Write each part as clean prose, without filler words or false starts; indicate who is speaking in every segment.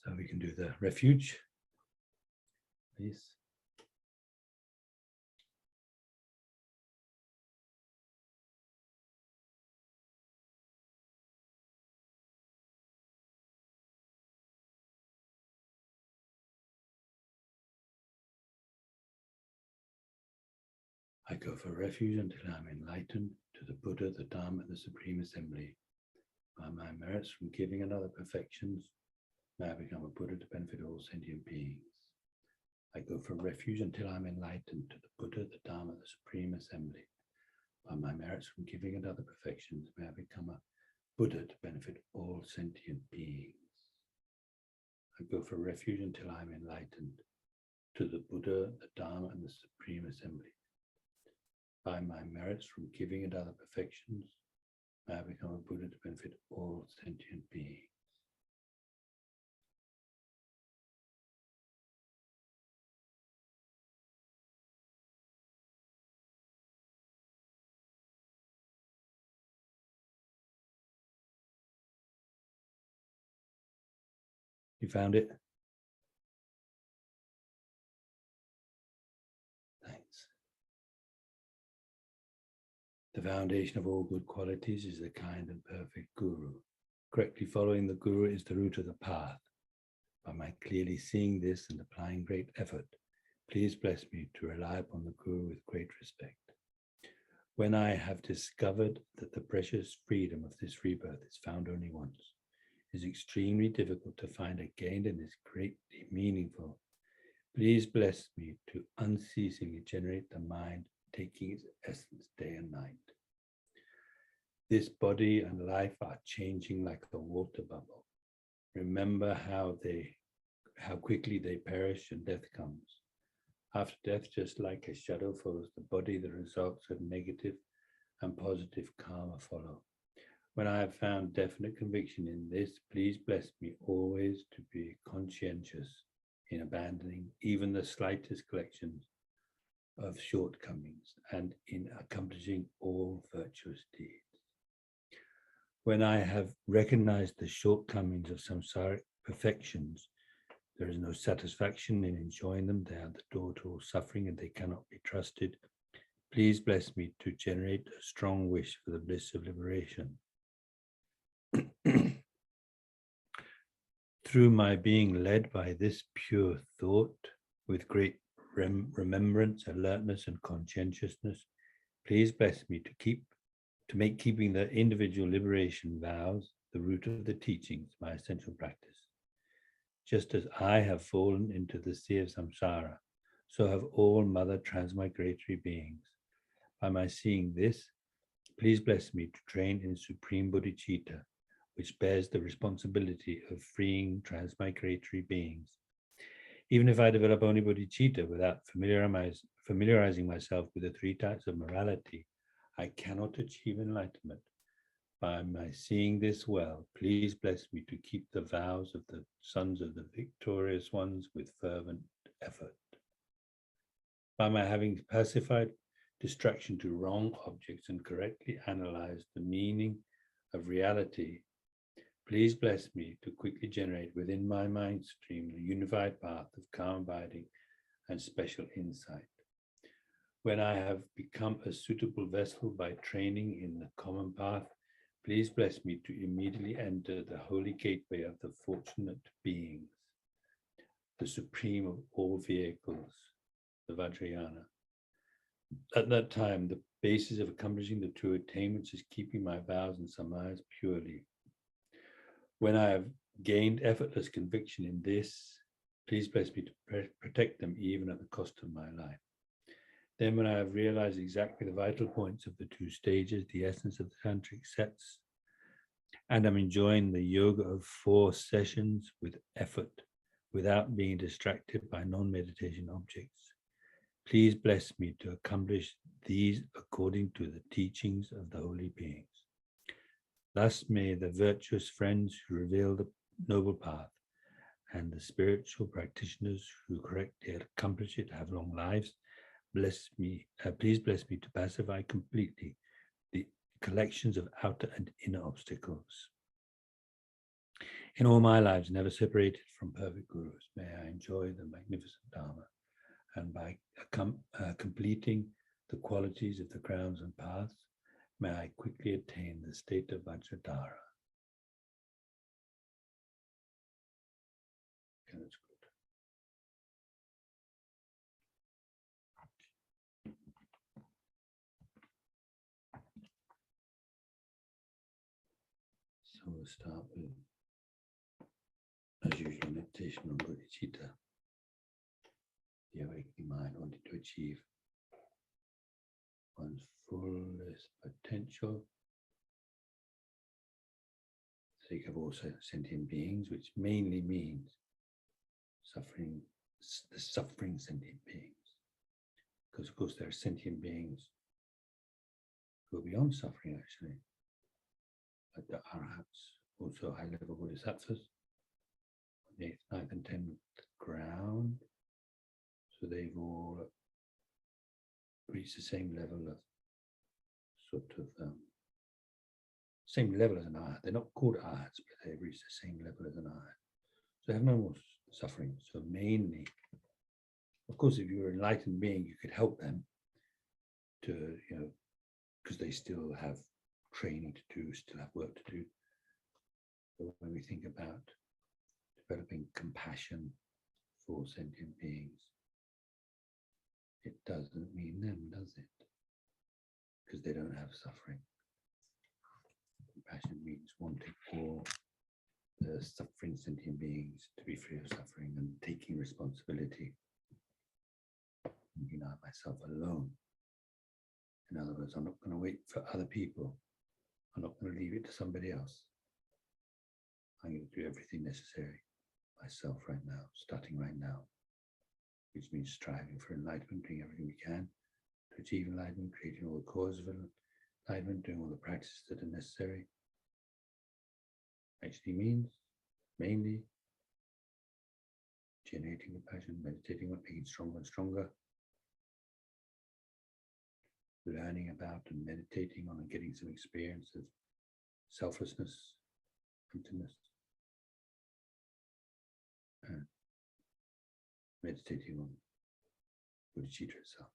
Speaker 1: So we can do the refuge, please. I go for refuge until I'm enlightened to the Buddha, the Dharma, the Supreme Assembly. By my merits from giving and other perfections, may I become a Buddha to benefit all sentient beings. I go for refuge until I'm enlightened to the Buddha, the Dharma, the Supreme Assembly. By my merits from giving and other perfections, may I become a Buddha to benefit all sentient beings. I go for refuge until I'm enlightened to the Buddha, the Dharma, and the Supreme Assembly. By my merits from giving and other perfections, may I become a Buddha to benefit all sentient beings. You found it? Thanks. The foundation of all good qualities is the kind and perfect Guru. Correctly following the Guru is the root of the path. By my clearly seeing this and applying great effort, please bless me to rely upon the Guru with great respect. When I have discovered that the precious freedom of this rebirth is found only once, it is extremely difficult to find again and is greatly meaningful. Please bless me to unceasingly generate the mind, taking its essence day and night. This body and life are changing like a water bubble. Remember how quickly they perish and death comes. After death, just like a shadow follows the body, the results of negative and positive karma follow. When I have found definite conviction in this, please bless me always to be conscientious in abandoning even the slightest collections of shortcomings and in accomplishing all virtuous deeds. When I have recognized the shortcomings of samsaric perfections, there is no satisfaction in enjoying them. They are the door to all suffering and they cannot be trusted. Please bless me to generate a strong wish for the bliss of liberation. Through my being led by this pure thought, with great remembrance, alertness, and conscientiousness, please bless me to make keeping the individual liberation vows the root of the teachings my essential practice. Just as I have fallen into the sea of samsara, so have all mother transmigratory beings. By my seeing this, please bless me to train in supreme bodhicitta, which bears the responsibility of freeing transmigratory beings. Even if I develop only bodhicitta without familiarizing myself with the three types of morality, I cannot achieve enlightenment. By my seeing this well, please bless me to keep the vows of the sons of the victorious ones with fervent effort. By my having pacified distraction to wrong objects and correctly analyzed the meaning of reality, please bless me to quickly generate within my mind stream the unified path of calm abiding and special insight. When I have become a suitable vessel by training in the common path, please bless me to immediately enter the holy gateway of the fortunate beings, the supreme of all vehicles, the Vajrayana. At that time, the basis of accomplishing the true attainments is keeping my vows and samayas purely. When I have gained effortless conviction in this, please bless me to protect them even at the cost of my life. Then when I have realized exactly the vital points of the two stages, the essence of the tantric sets, and I'm enjoying the yoga of 4 sessions with effort, without being distracted by non-meditation objects, please bless me to accomplish these according to the teachings of the holy beings. Thus may the virtuous friends who reveal the noble path and the spiritual practitioners who correctly accomplish it have long lives. Please bless me to pacify completely the collections of outer and inner obstacles. In all my lives, never separated from perfect gurus, may I enjoy the magnificent Dharma, and by completing the qualities of the crowns and paths, may I quickly attain the state of Vajradhara. Okay, that's good. So we'll start with, as usual, meditation on bodhicitta, the awakening mind wanting to achieve one's fullest potential. Sake of all sentient beings, which mainly means suffering, the suffering sentient beings. Because of course there are sentient beings who are beyond suffering actually, like the arhats, also high level bodhisattvas, on the 8th, 9th and 10th ground. So they've all reached the same level of same level as an arhat. They're not called arhats, but they've reached the same level as an arhat. So they have no more suffering. So mainly, of course, if you're an enlightened being, you could help them to, because they still have training to do, still have work to do. But when we think about developing compassion for sentient beings, it doesn't mean them, does it? Because they don't have suffering. Compassion means wanting all the suffering sentient beings to be free of suffering and taking responsibility. Thinking of myself alone. In other words, I'm not going to wait for other people. I'm not going to leave it to somebody else. I'm going to do everything necessary myself right now, starting right now, which means striving for enlightenment, doing everything we can to achieve enlightenment, creating all the causes of enlightenment, doing all the practices that are necessary. Actually means mainly generating compassion, meditating on making stronger and stronger, learning about and meditating on and getting some experience of selflessness, emptiness, and meditating on bodhicitta itself.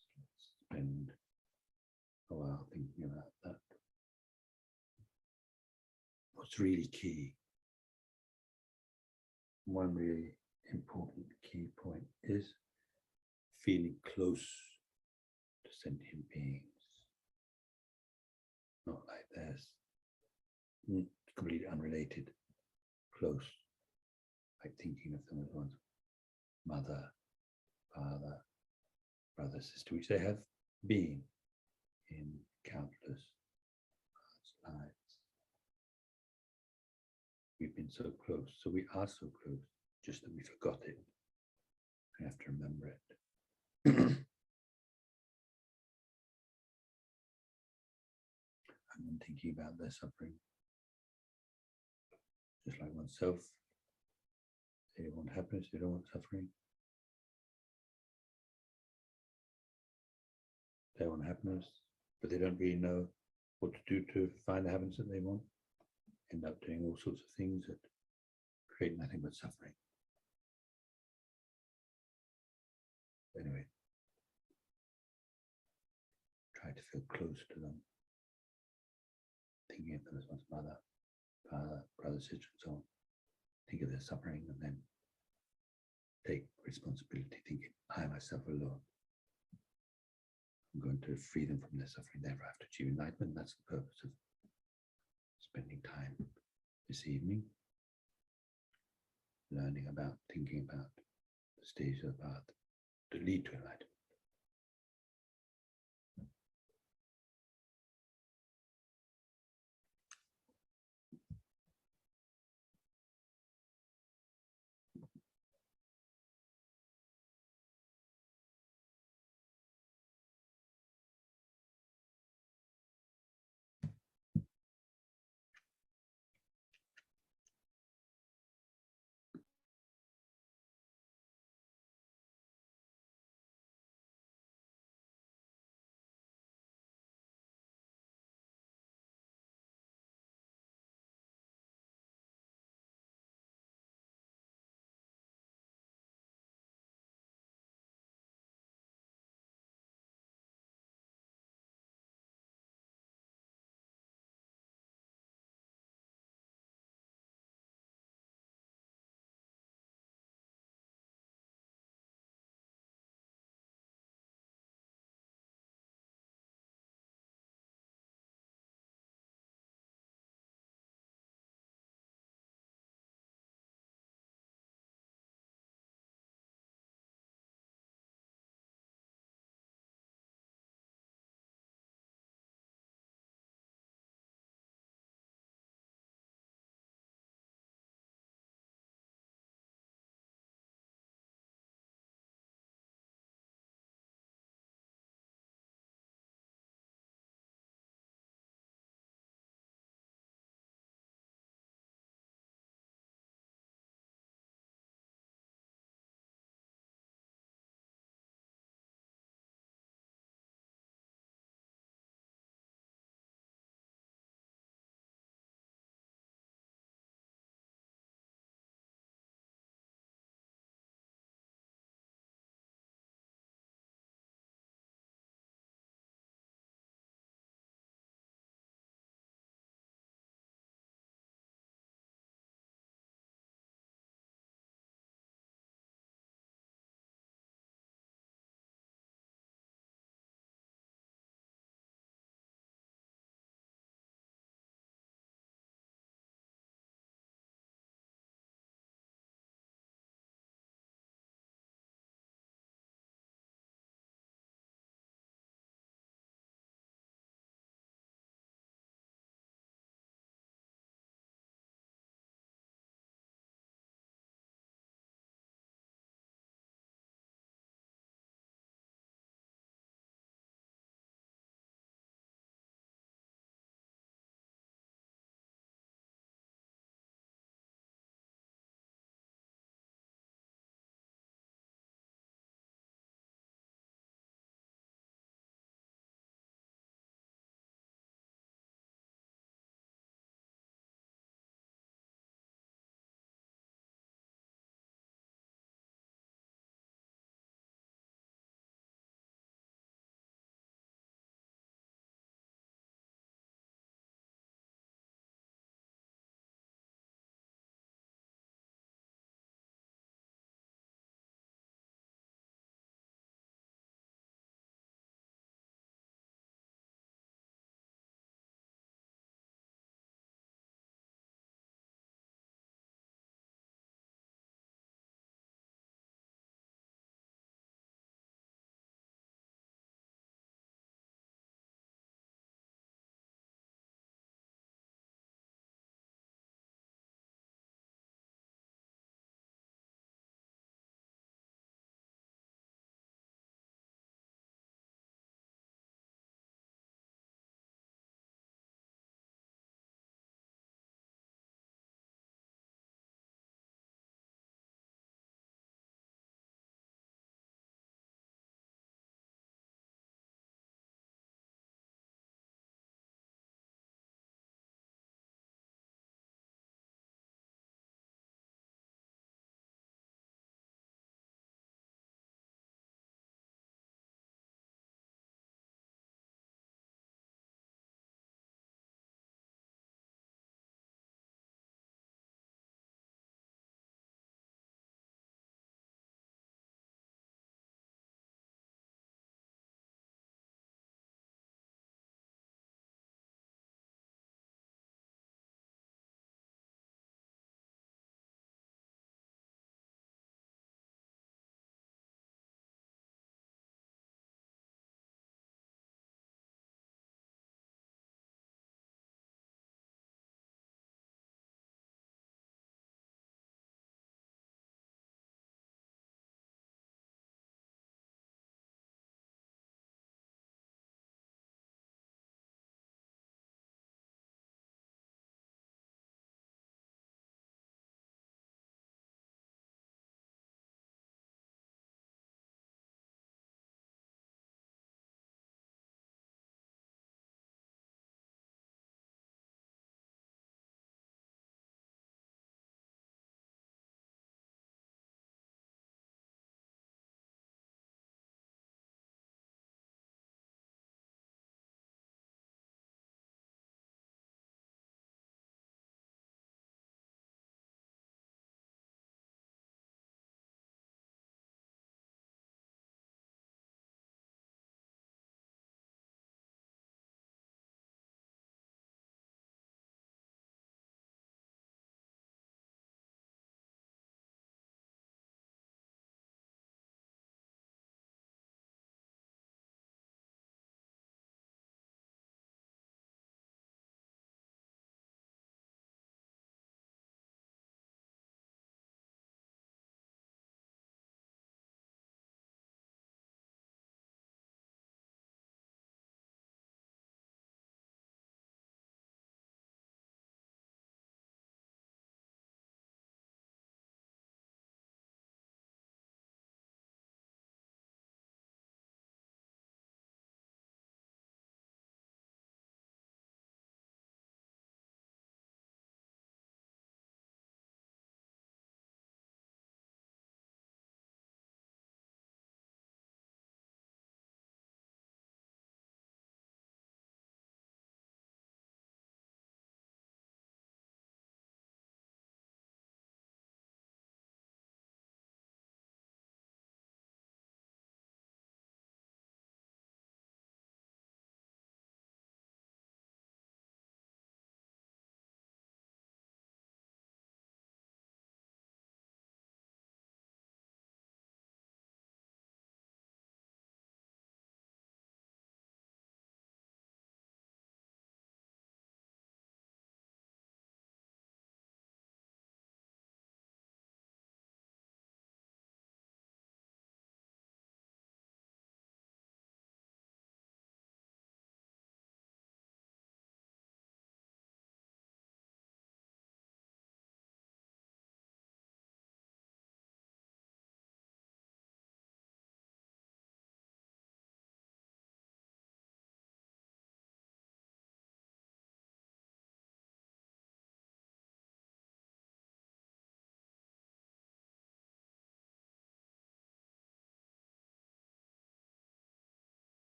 Speaker 1: So let's spend a while thinking about that. What's really key, one really important key point is feeling close to sentient beings. Not like this, completely unrelated, close, like thinking of them as one's mother, father, brother, sister, which they have been in countless lives. We've been so close, so we are so close, just that we forgot it. We have to remember it. And then thinking about their suffering, just like oneself. They want happiness, they don't want suffering. They want happiness, but they don't really know what to do to find the happiness that they want. End up doing all sorts of things that create nothing but suffering. Anyway, try to feel close to them, thinking of them as one's mother, father, brother, sister, and so on. Think of their suffering and then take responsibility, thinking, I myself alone. I'm going to free them from their suffering, therefore I have to achieve enlightenment. That's the purpose of spending time this evening, learning about, thinking about the stages of the path to lead to enlightenment.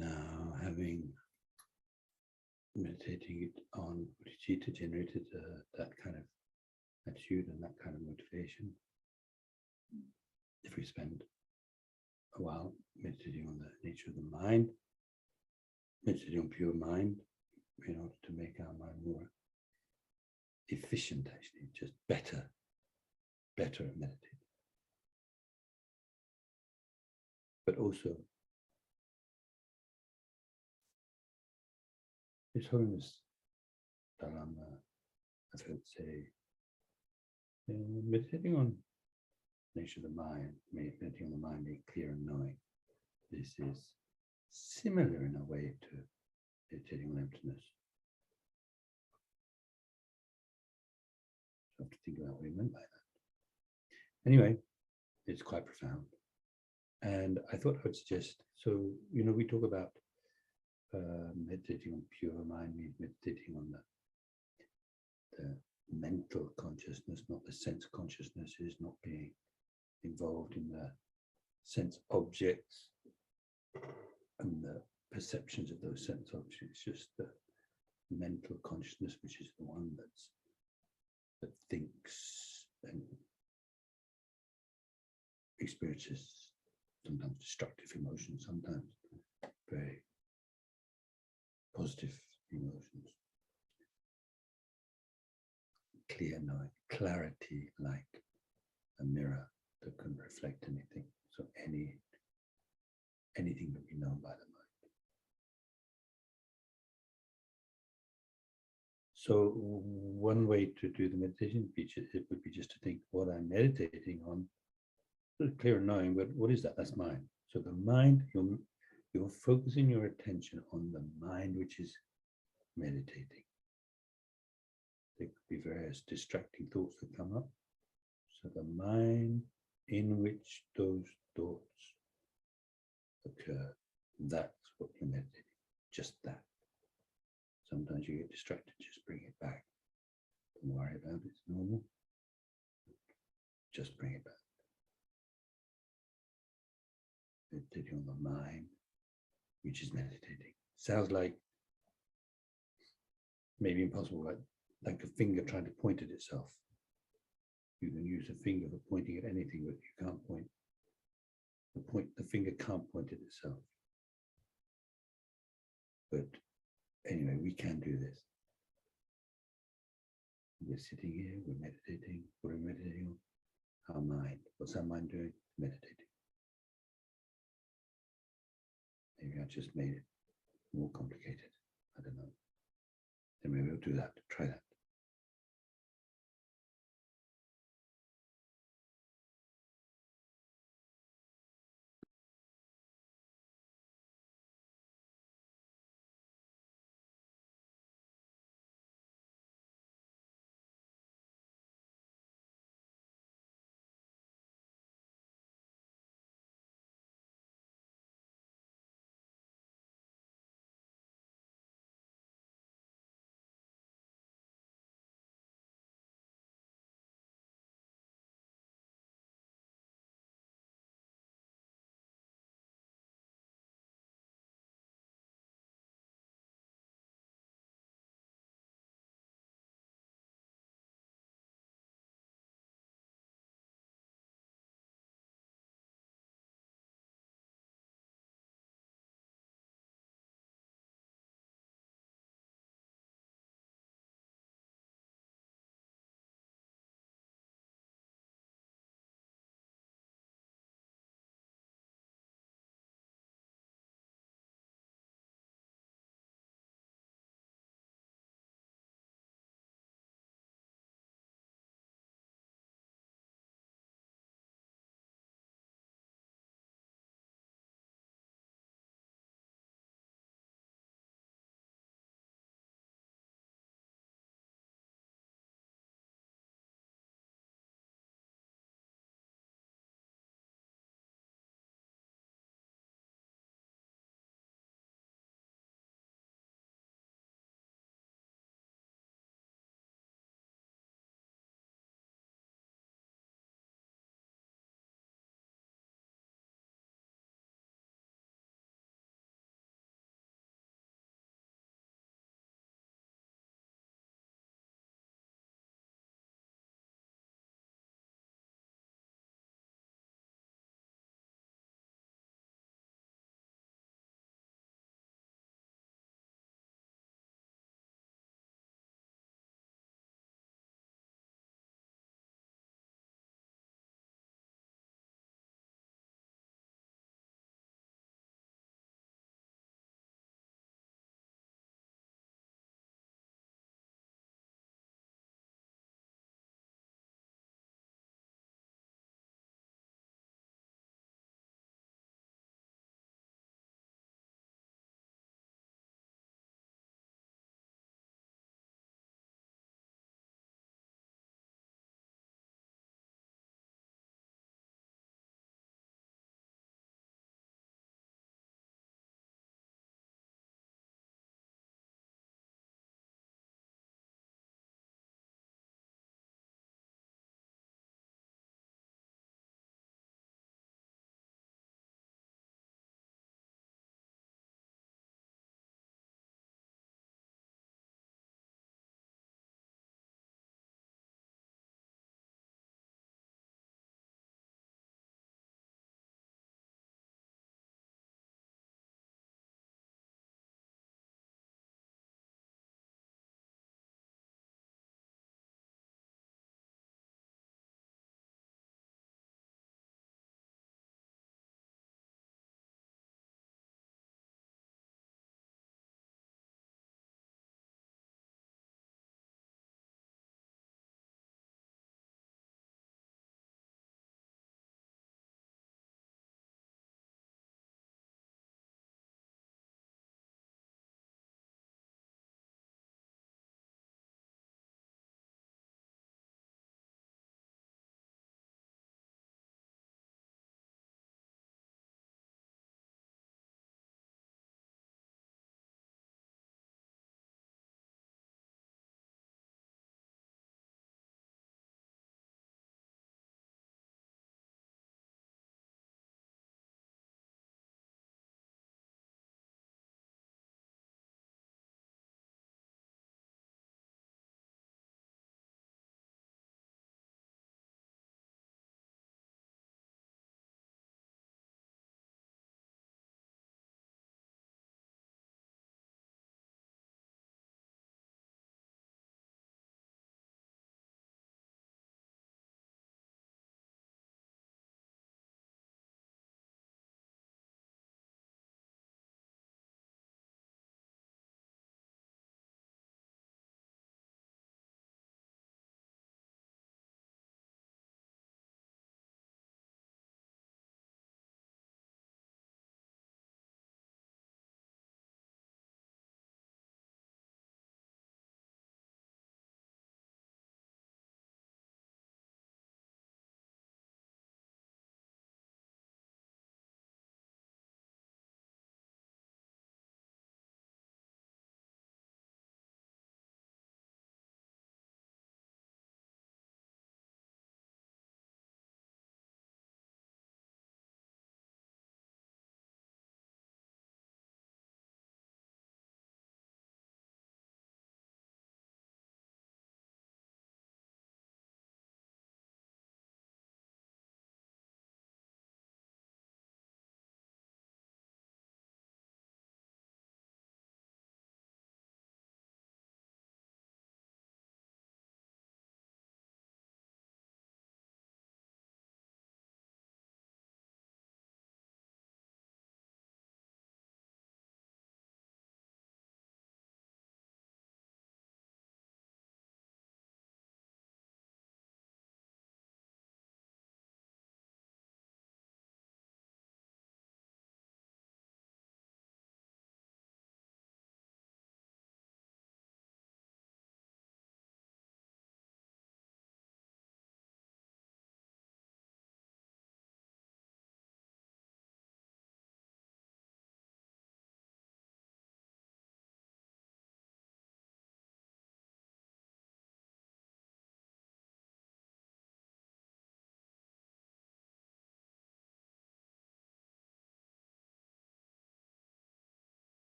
Speaker 1: Now, having meditating it on Udicita generated that kind of attitude and that kind of motivation. If we spend a while meditating on the nature of the mind, meditating on pure mind, in order to make our mind more efficient, actually, just better at meditating. But also, His Holiness Dalai Lama, I've heard say, meditating on nature of the mind, meditating on the mind, being clear and knowing. This is similar in a way to meditating on emptiness. So I have to think about what he meant by that. Anyway, it's quite profound. And I thought I would suggest, so, we talk about meditating on pure mind, meditating on the mental consciousness, not the sense consciousness, is not being involved in the sense objects and the perceptions of those sense objects, just the mental consciousness, which is the one that thinks and experiences sometimes destructive emotions, sometimes very positive emotions. Clear knowing, clarity like a mirror that can reflect anything. So anything that we know by the mind. So one way to do the meditation it would be just to think what I'm meditating on. Clear knowing, but what is that? That's mind. So the mind, you're focusing your attention on the mind which is meditating. There could be various distracting thoughts that come up. So the mind in which those thoughts occur, that's what you're meditating. Just that. Sometimes you get distracted, just bring it back. Don't worry about it, it's normal. Just bring it back. Meditating on the mind, which is meditating. Sounds like maybe impossible, like a finger trying to point at itself. You can use a finger for pointing at anything, but you can't point. The finger can't point at itself. But anyway, we can do this. We're sitting here, we're meditating. What are we meditating on? Our mind. What's our mind doing? Meditating. Maybe I just made it more complicated. I don't know. Then maybe we'll do that. Try that.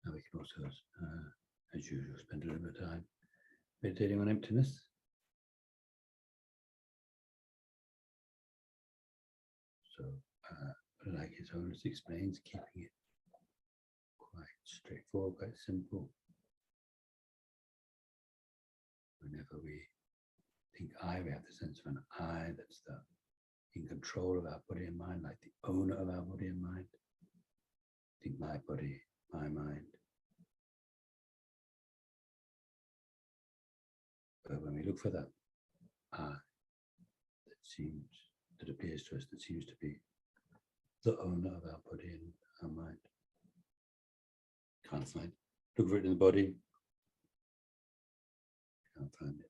Speaker 1: Now we can also, as usual, spend a little bit of time meditating on emptiness. So, like his owner explains, keeping it quite straightforward, quite simple. Whenever we think I, we have the sense of an I that's in control of our body and mind, like the owner of our body and mind. Think my body, my mind. But when we look for that I that appears to us, that seems to be the owner of our body and our mind, can't find it. Look for it in the body, can't find it.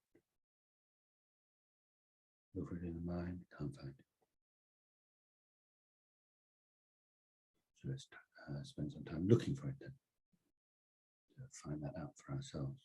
Speaker 1: Look for it in the mind, can't find it. So let's spend some time looking for it then, to find that out for ourselves.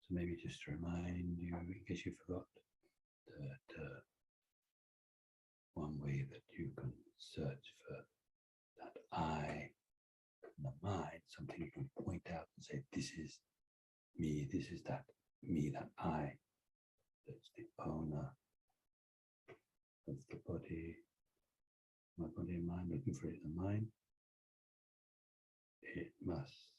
Speaker 1: So maybe just to remind you, in case you forgot, that one way that you can search for that I in the mind, something you can point out and say, this is me, this is that me, that I, that's the owner of the body, my body and mind, looking for it in the mind. It must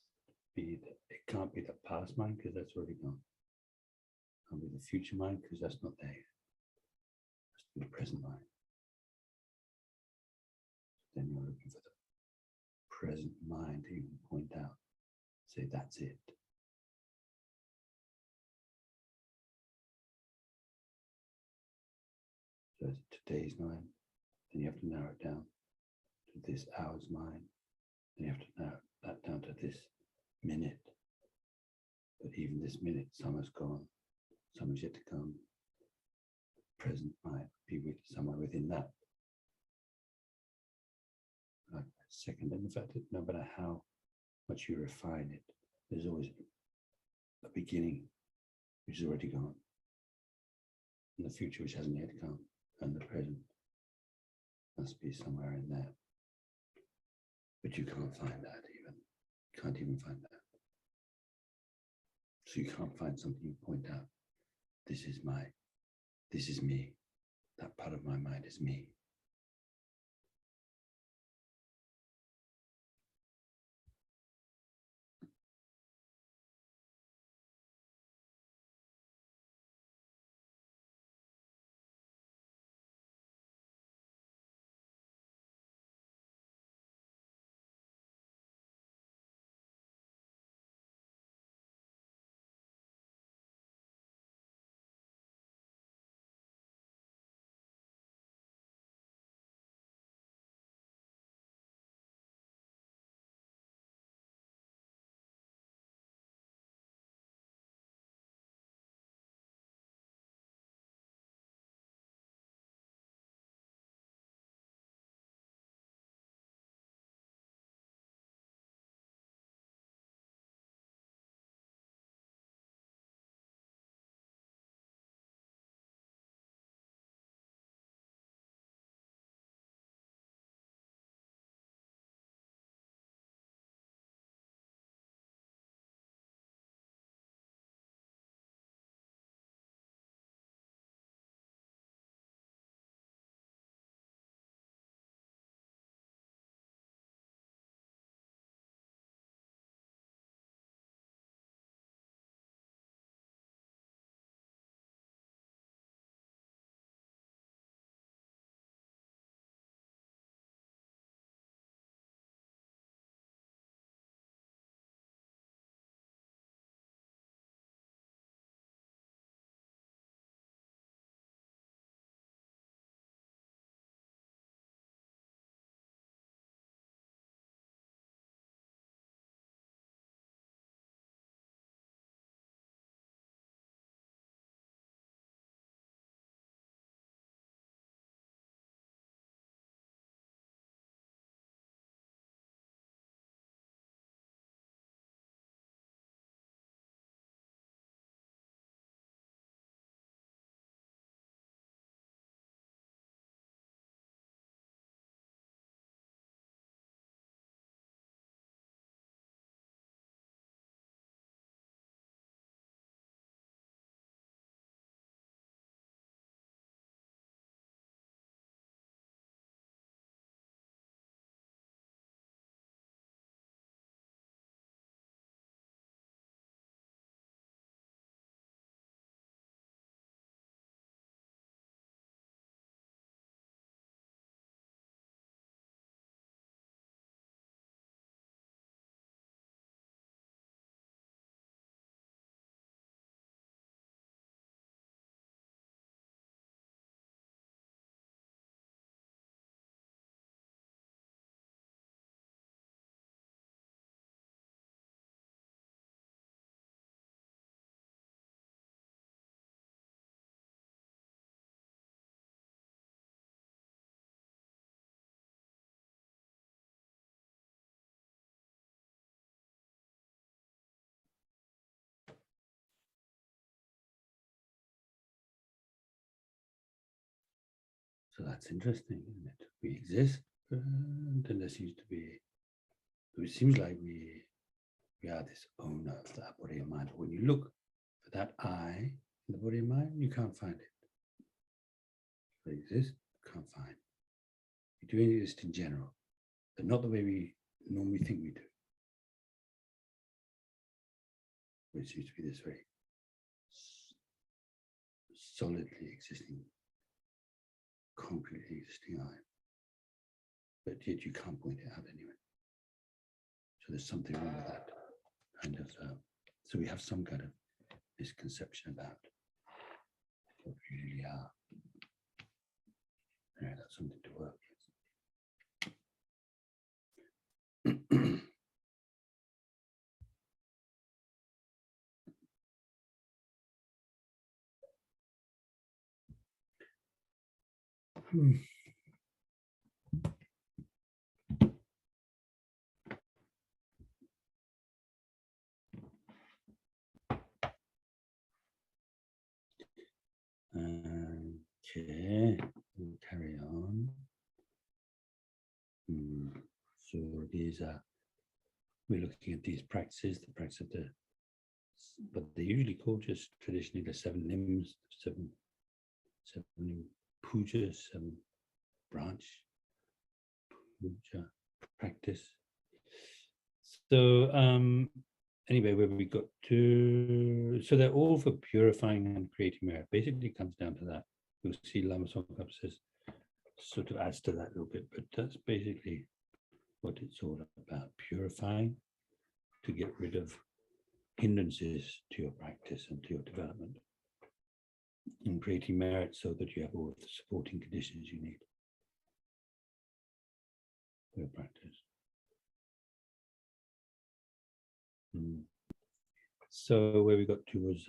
Speaker 1: be that it can't be the past mind because that's already gone. It can't be the future mind because that's not there yet. It must be the present mind. Then you're looking for the present mind that you can point out. Say, that's it. So it's today's mind. Then you have to narrow it down to this hour's mind. Then you have to narrow that down to this minute. But even this minute, summer's gone. Summer's yet to come. Present might be with somewhere within that. Like a second, and in fact, no matter how much you refine it, there's always a beginning which is already gone, and the future which hasn't yet come, and the present must be somewhere in there. But you can't find that even. You can't even find that. So you can't find something you point out. This is me. That part of my mind is me. So that's interesting, isn't it? We exist, and then there seems to be, it seems like we are this owner of that body and mind. But when you look for that I in the body and mind, you can't find it. It exists, can't find. We do exist in general, but not the way we normally think we do. It seems to be this very solidly existing, concretely existing I. But yet you can't point it out anyway. So there's something wrong with that kind of. So we have some kind of misconception about what we really are. Yeah, that's something to work with. Okay, we'll carry on. So these are, we're looking at these practices, the practice of the, but they usually called just traditionally the 7 limbs, seven puja, 7 branch puja practice. So anyway, where we got to, so they're all for purifying and creating merit. Basically, it comes down to that. You'll see Lama Tsongkhap says, sort of adds to that a little bit, but that's basically what it's all about: purifying to get rid of hindrances to your practice and to your development, and creating merit so that you have all the supporting conditions you need for your practice. So where we got to was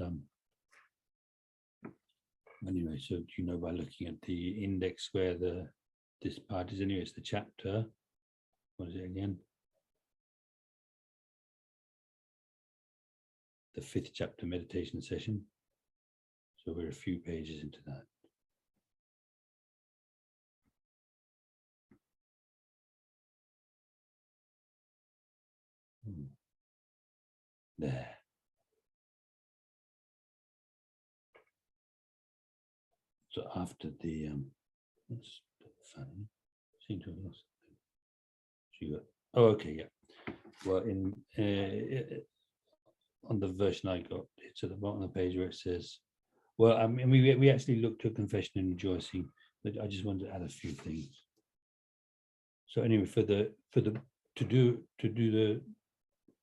Speaker 1: anyway, so do you know, by looking at the index where this part is, anyway, it's the chapter, what is it again? The 5th chapter meditation session. So we're a few pages into that. There. So after the that's funny. Seem to have lost it. Oh, okay, yeah. Well, in on the version I got, it's at the bottom of the page where it says, well, I mean, we actually looked at confession and rejoicing, but I just wanted to add a few things. So anyway, to do the,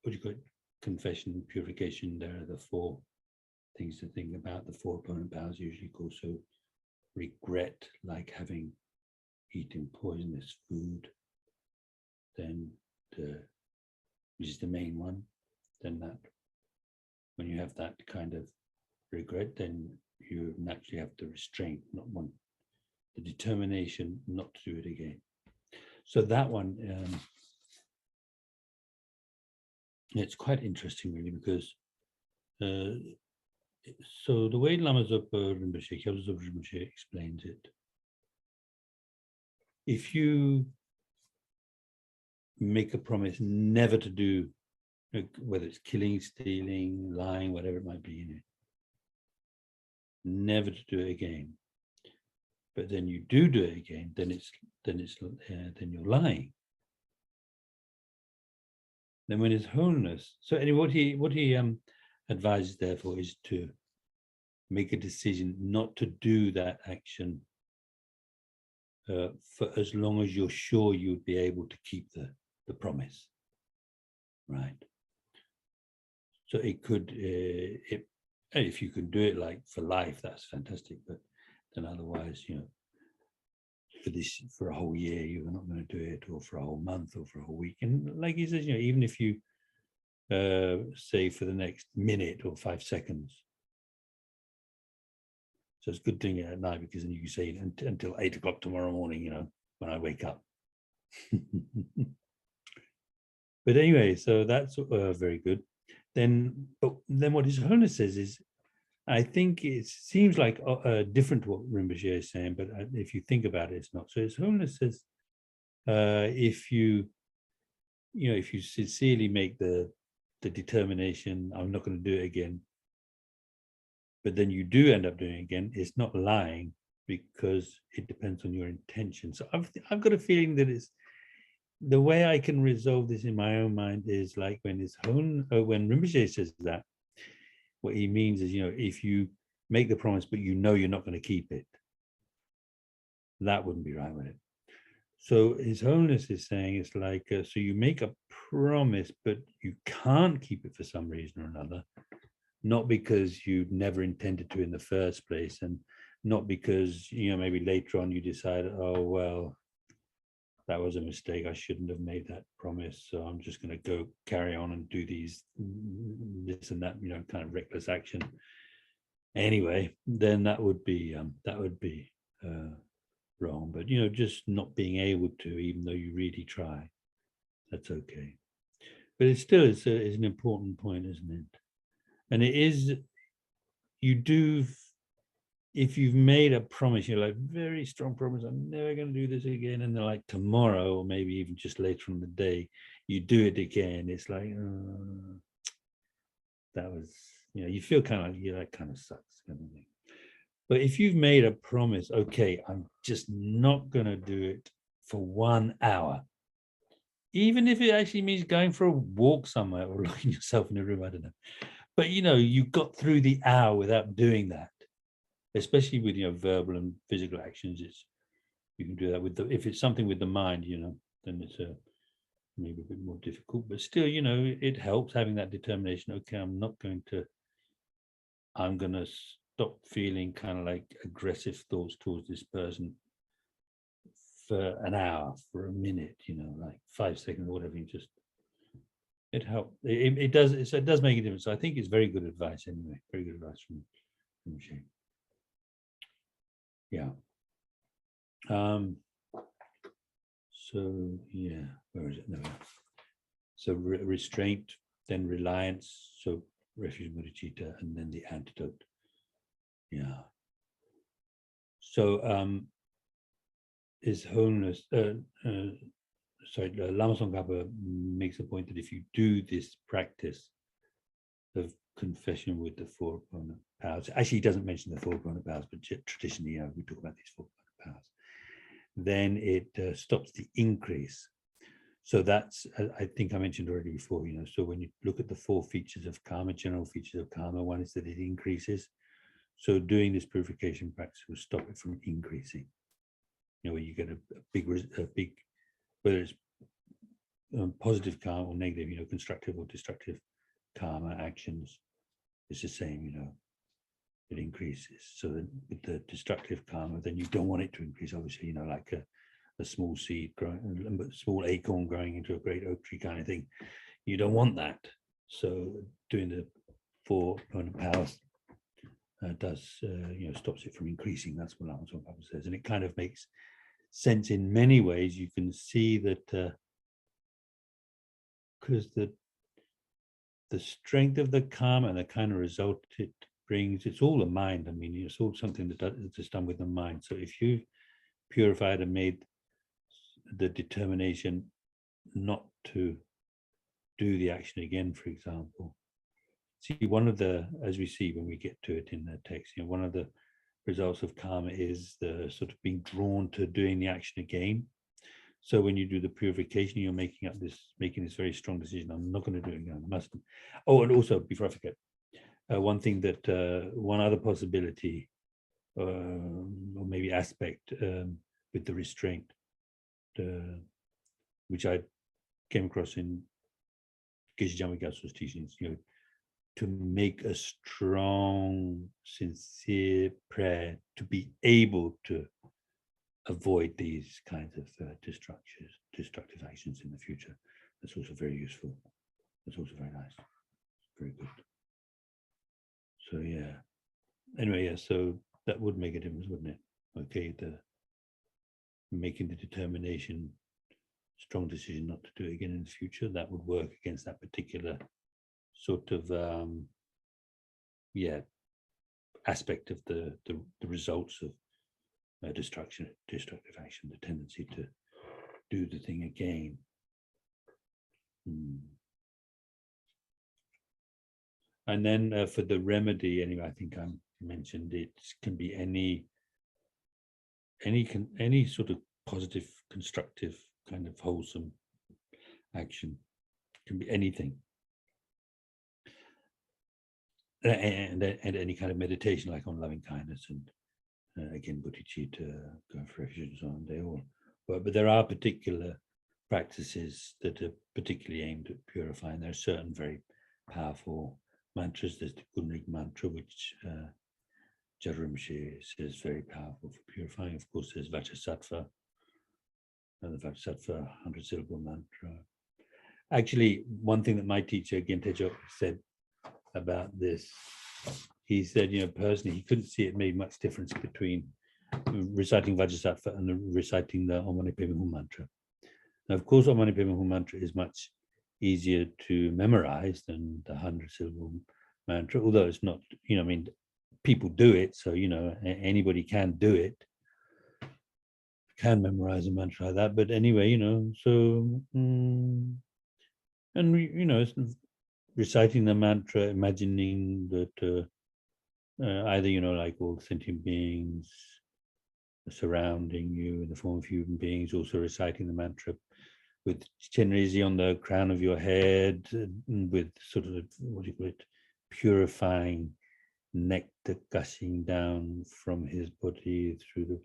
Speaker 1: what do you call it, confession and purification, there are the 4 things to think about. The 4 opponent powers usually called, so regret, like having eaten poisonous food, then which is the main one, then that when you have that kind of regret, then you naturally have the restraint, not one, the determination not to do it again. So that one, it's quite interesting really, because so the way Lama Zopa Rinpoche, Khyalpa Zopa Rinpoche explains it, if you make a promise never to do, whether it's killing, stealing, lying, whatever it might be, you know, never to do it again, but then you do it again, then you're lying. Then when His Holiness, so anyway, what he advises therefore is to make a decision not to do that action for as long as you're sure you'd be able to keep the promise, right? So it could, if you can do it like for life, that's fantastic. But then otherwise, you know, for a whole year, you're not going to do it, or for a whole month, or for a whole week. And like he says, you know, even if you say for the next minute or 5 seconds. So it's good doing it at night, because then you can say until 8 o'clock tomorrow morning, you know, when I wake up. But anyway, so that's very good. Then what His Holiness says is, I think it seems like different to what Rinpoche is saying, but if you think about it, it's not. So His Holiness says, if you if you sincerely make the determination, I'm not going to do it again, but then you do end up doing it again, it's not lying, because it depends on your intention. So I've got a feeling that it's the way I can resolve this in my own mind is like when when Rinpoche says that, what he means is, if you make the promise, but you're not going to keep it, that wouldn't be right with it. So His Holiness is saying it's like, so you make a promise, but you can't keep it for some reason or another, not because you never intended to in the first place, and not because, maybe later on you decide, oh, well, that was a mistake, I shouldn't have made that promise, so I'm just going to go carry on and do this and that, kind of reckless action anyway. Then that would be wrong. But just not being able to, even though you really try, that's okay. But it still is an important point, isn't it? And it is, you do, if you've made a promise, you're like, very strong promise, I'm never going to do this again, and then like tomorrow, or maybe even just later in the day, you do it again, it's like, that was, you feel kind of like, yeah, that kind of sucks, kind of thing. But if you've made a promise, okay, I'm just not going to do it for 1 hour, even if it actually means going for a walk somewhere or locking yourself in a room, I don't know. But, you got through the hour without doing that, especially with, verbal and physical actions. You can do that with if it's something with the mind, then it's maybe a bit more difficult, but still, it helps having that determination. Okay, I'm going to stop feeling kind of like aggressive thoughts towards this person for an hour, for a minute, like 5 seconds or whatever. It helps. It does. It does make a difference. So I think it's very good advice anyway. Very good advice from Shane. Yeah. So yeah, where is it? No. So restraint, then reliance. So refuge, bodhicitta, and then the antidote. Yeah. So His Holiness, Lama Tsongkhapa makes a point that if you do this practice of confession with the four opponent powers, actually he doesn't mention the four opponent powers, but traditionally, we talk about these four opponent powers, then it stops the increase. So that's, I think I mentioned already before, so when you look at the 4 features of karma, general features of karma, one is that it increases. So doing this purification practice will stop it from increasing. When you get a big, whether it's positive karma or negative, constructive or destructive karma actions, it's the same, it increases. So then with the destructive karma, then you don't want it to increase, obviously, like a small seed growing, a small acorn growing into a great oak tree kind of thing. You don't want that. So doing the 4 opponent powers does, stops it from increasing. That's what Lama Tsongkhapa says. And it kind of makes sense in many ways. You can see that because the strength of the karma and the kind of result it brings, it's all the mind. I mean, it's all something that's done with the mind. So if you've purified and made the determination not to do the action again, for example, see, one of the, as we see when we get to it in the text, one of the results of karma is the sort of being drawn to doing the action again. So when you do the purification, you're making this very strong decision. I'm not going to do it again. I mustn't. Oh, and also before I forget, one thing that one other possibility or maybe aspect with the restraint, which I came across in Geshe Jama Gyatso's teachings, to make a strong, sincere prayer to be able to avoid these kinds of destructive actions in the future. That's also very useful. That's also very nice. Very good. So yeah. Anyway, yeah, so that would make a difference, wouldn't it? Okay, making the determination, strong decision not to do it again in the future, that would work against that particular sort of aspect of the results of destructive action, the tendency to do the thing again. And then for the remedy, anyway, I think I mentioned it can be any sort of positive, constructive, kind of wholesome action. It can be anything. And any kind of meditation, like on loving kindness and again, bodhicitta, going for refuge and so on, they all work. But there are particular practices that are particularly aimed at purifying. There are certain very powerful mantras. There's the Gunrig mantra, which Jarimshi says is very powerful for purifying. Of course, there's Vajrasattva, and the Vajrasattva 100-syllable mantra. Actually, one thing that my teacher, Ginte Jok, said about this, he said, personally, he couldn't see it made much difference between reciting Vajrasattva and reciting the Om Mani Padme Hum mantra. Now, of course, Om Mani Padme Hum mantra is much easier to memorize than the 100-syllable mantra, although it's not, people do it, so, anybody can do it, can memorize a mantra like that. But anyway, so, and, reciting the mantra, imagining that either, like all sentient beings surrounding you in the form of human beings, also reciting the mantra with Chenrezi on the crown of your head, with sort of, purifying nectar gushing down from his body through the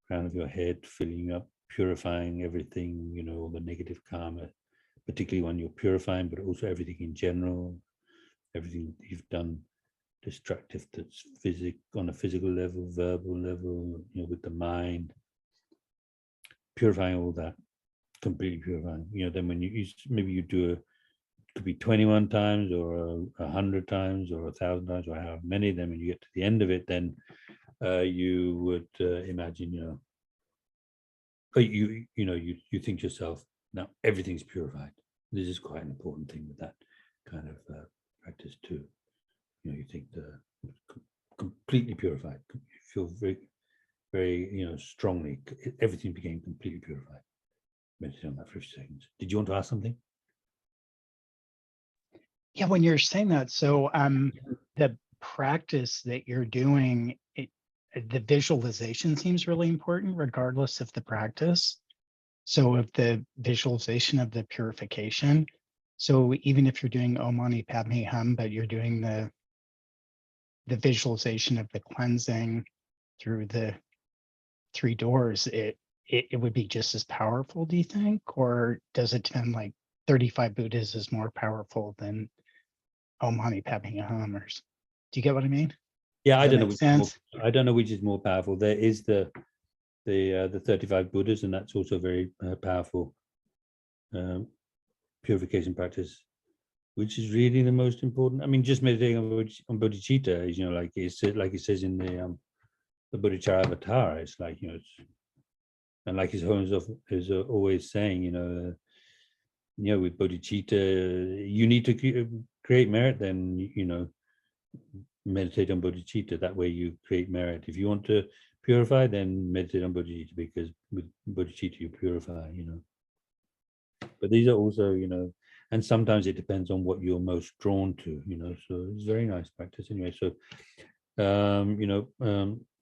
Speaker 1: crown of your head, filling up, purifying everything, all the negative karma, particularly when you're purifying, but also everything in general, everything you've done destructive that's on a physical level, verbal level, with the mind, purifying all that, completely purifying. Then when you maybe you do could be 21 times or 100 times or 1,000 times or however many. Then when you get to the end of it, then you would imagine, you think to yourself, now everything's purified. This is quite an important thing with that kind of practice too. You think completely purified. You feel very, very, strongly. Everything became completely purified. Meditate on that for a few seconds. Did you want to ask something?
Speaker 2: Yeah, when you're saying that, so the practice that you're doing, the visualization seems really important, regardless of the practice. So of the visualization of the purification. So even if you're doing Om Mani Padme Hum, but you're doing the visualization of the cleansing through the 3 doors, it would be just as powerful, do you think? Or does it depend, like 35 Buddhas is more powerful than Om Mani Padme Hum? Or do you get what I mean?
Speaker 1: Yeah, I don't know which is more powerful. There is the 35 Buddhas, and that's also very powerful purification practice, which is really the most important. I mean, just meditating on bodhicitta is, like it says in the Bodhicharavatar, it's like, and like His Holiness is always saying, with bodhicitta, you need to create merit, then, meditate on bodhicitta. That way you create merit. If you want to purify, then meditate on bodhicitta, because with bodhicitta you purify, But these are also, and sometimes it depends on what you're most drawn to, so it's very nice practice anyway. So,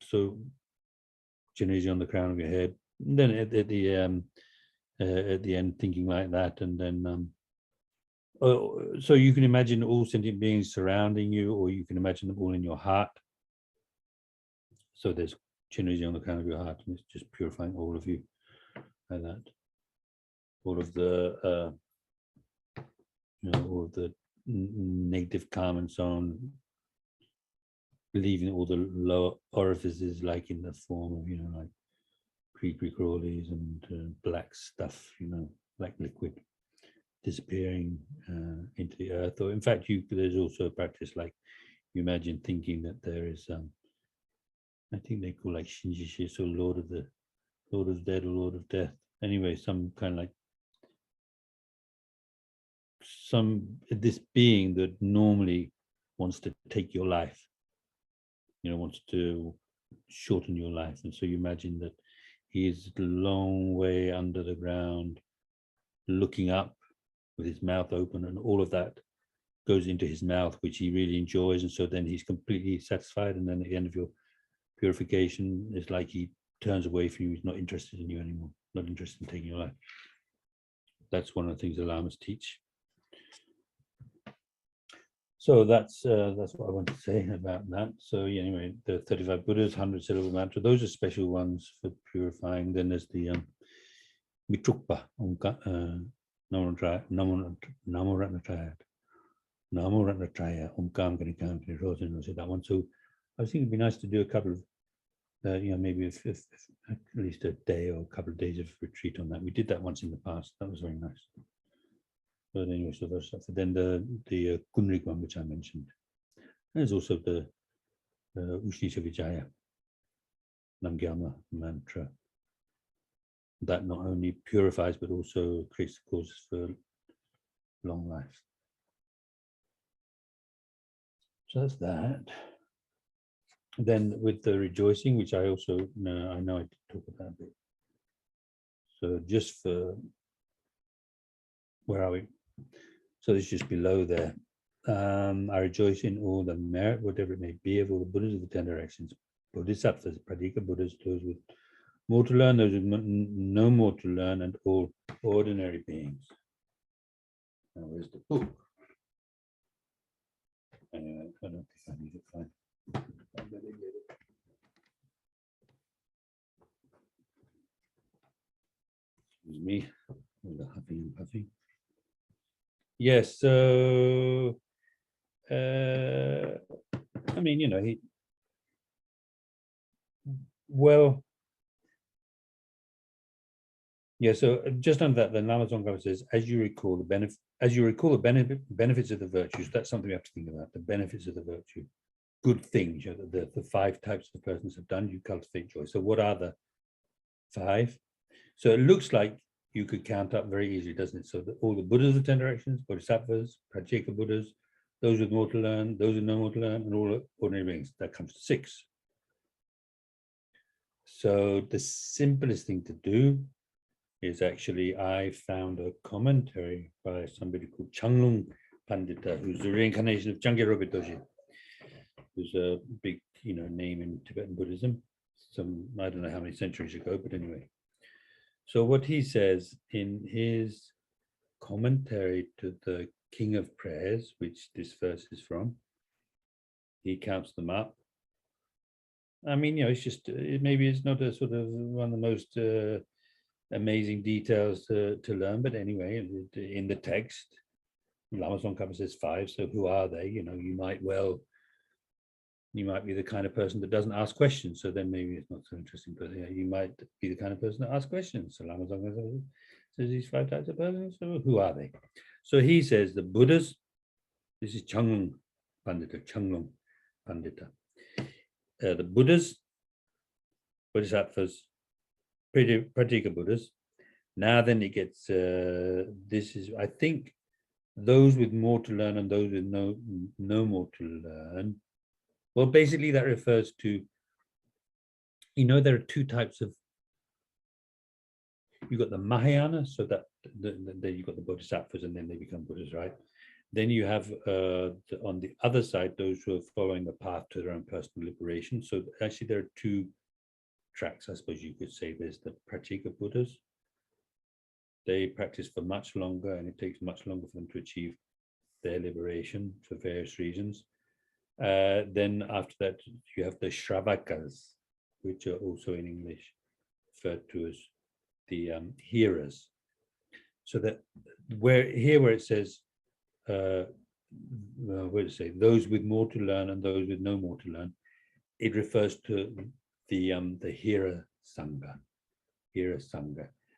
Speaker 1: so Chenrezi on the crown of your head, and then at the end thinking like that, and then so you can imagine all sentient beings surrounding you, or you can imagine them all in your heart. So there's Chenrezi on the crown of your heart, and it's just purifying all of you like that. All of the all of the negative karma and so on, leaving all the lower orifices, like in the form of, like creepy crawlies and black stuff, black liquid disappearing into the earth. Or in fact, there's also a practice, like you imagine thinking that there is I think they call like Shinji, so Lord of the Dead or Lord of Death. Anyway, some kind of like this being that normally wants to take your life, wants to shorten your life. And so you imagine that he is a long way under the ground, looking up with his mouth open, and all of that goes into his mouth, which he really enjoys. And so then he's completely satisfied. And then at the end of your purification, it's like he turns away from you. He's not interested in you anymore, not interested in taking your life. That's one of the things the lamas teach. So that's what I want to say about that. So yeah, anyway, the 35 Buddhas, 100 syllable mantra, those are special ones for purifying. Then there's the Mitrukpa, Namo Ratnatraya, Omkam Ganikam Rosin, that one. So I think it'd be nice to do a couple of, maybe if at least a day or a couple of days of retreat on that. We did that once in the past. That was very nice. But anyway, so those stuff. Then the Kunrik one, which I mentioned. There's also the Ushisha Vijaya Namgyama mantra. That not only purifies, but also creates the causes for long life. So that's that. Then with the rejoicing, which I also I know I did talk about a bit. So just for, where are we? So it's just below there. I rejoice in all the merit, whatever it may be, of all the Buddhas of the 10 directions, Bodhisattvas, Pradika Buddhas, those with more to learn, those with no more to learn, and all ordinary beings. Now, where's the book? Anyway, I don't think I need to find. I better get it. Excuse me, all the huffing and puffing. Yes, so I mean, he yeah. So just under that, the Lama Tsongkhapa says, as you recall the benefits of the virtues. That's something we have to think about. The benefits of the virtue, good things. The 5 types of persons have done. You cultivate joy. So what are the 5? So it looks like you could count up very easily, doesn't it? So all the Buddhas of the 10 directions, Bodhisattvas, Prajeka Buddhas, those with more to learn, those with no more to learn, and all ordinary beings. That comes to 6. So the simplest thing to do is actually, I found a commentary by somebody called Changlung Pandita, who's the reincarnation of Changyaro Rinpoche, who's a big, name in Tibetan Buddhism. I don't know how many centuries ago, but anyway. So what he says in his commentary to the King of Prayers, which this verse is from, he counts them up. I mean, it's just, maybe it's not a sort of one of the most amazing details to learn, but anyway, in the text, Lama Tsongkhapa says 5. So who are they? You might be the kind of person that doesn't ask questions. So then maybe it's not so interesting, but you might be the kind of person that asks questions. So Lama Tsongkhapa says these 5 types of persons. So who are they? So he says the Buddhas, this is Changlung Pandita. The Buddhas, Bodhisattvas, Pratika Buddhas. Now then it gets, this is, I think, those with more to learn and those with no more to learn. Well, basically that refers to, there are 2 types of, you've got the Mahayana, so that then you've got the Bodhisattvas and then they become Buddhas, right? Then you have on the other side, those who are following the path to their own personal liberation. So actually there are 2 tracks, I suppose you could say. There's the Pratika Buddhas. They practice for much longer, and it takes much longer for them to achieve their liberation for various reasons. Then after that, you have the Shravakas, which are also in English referred to as the hearers. So that where it says, what does it say? Those with more to learn and those with no more to learn, it refers to the hearer sangha.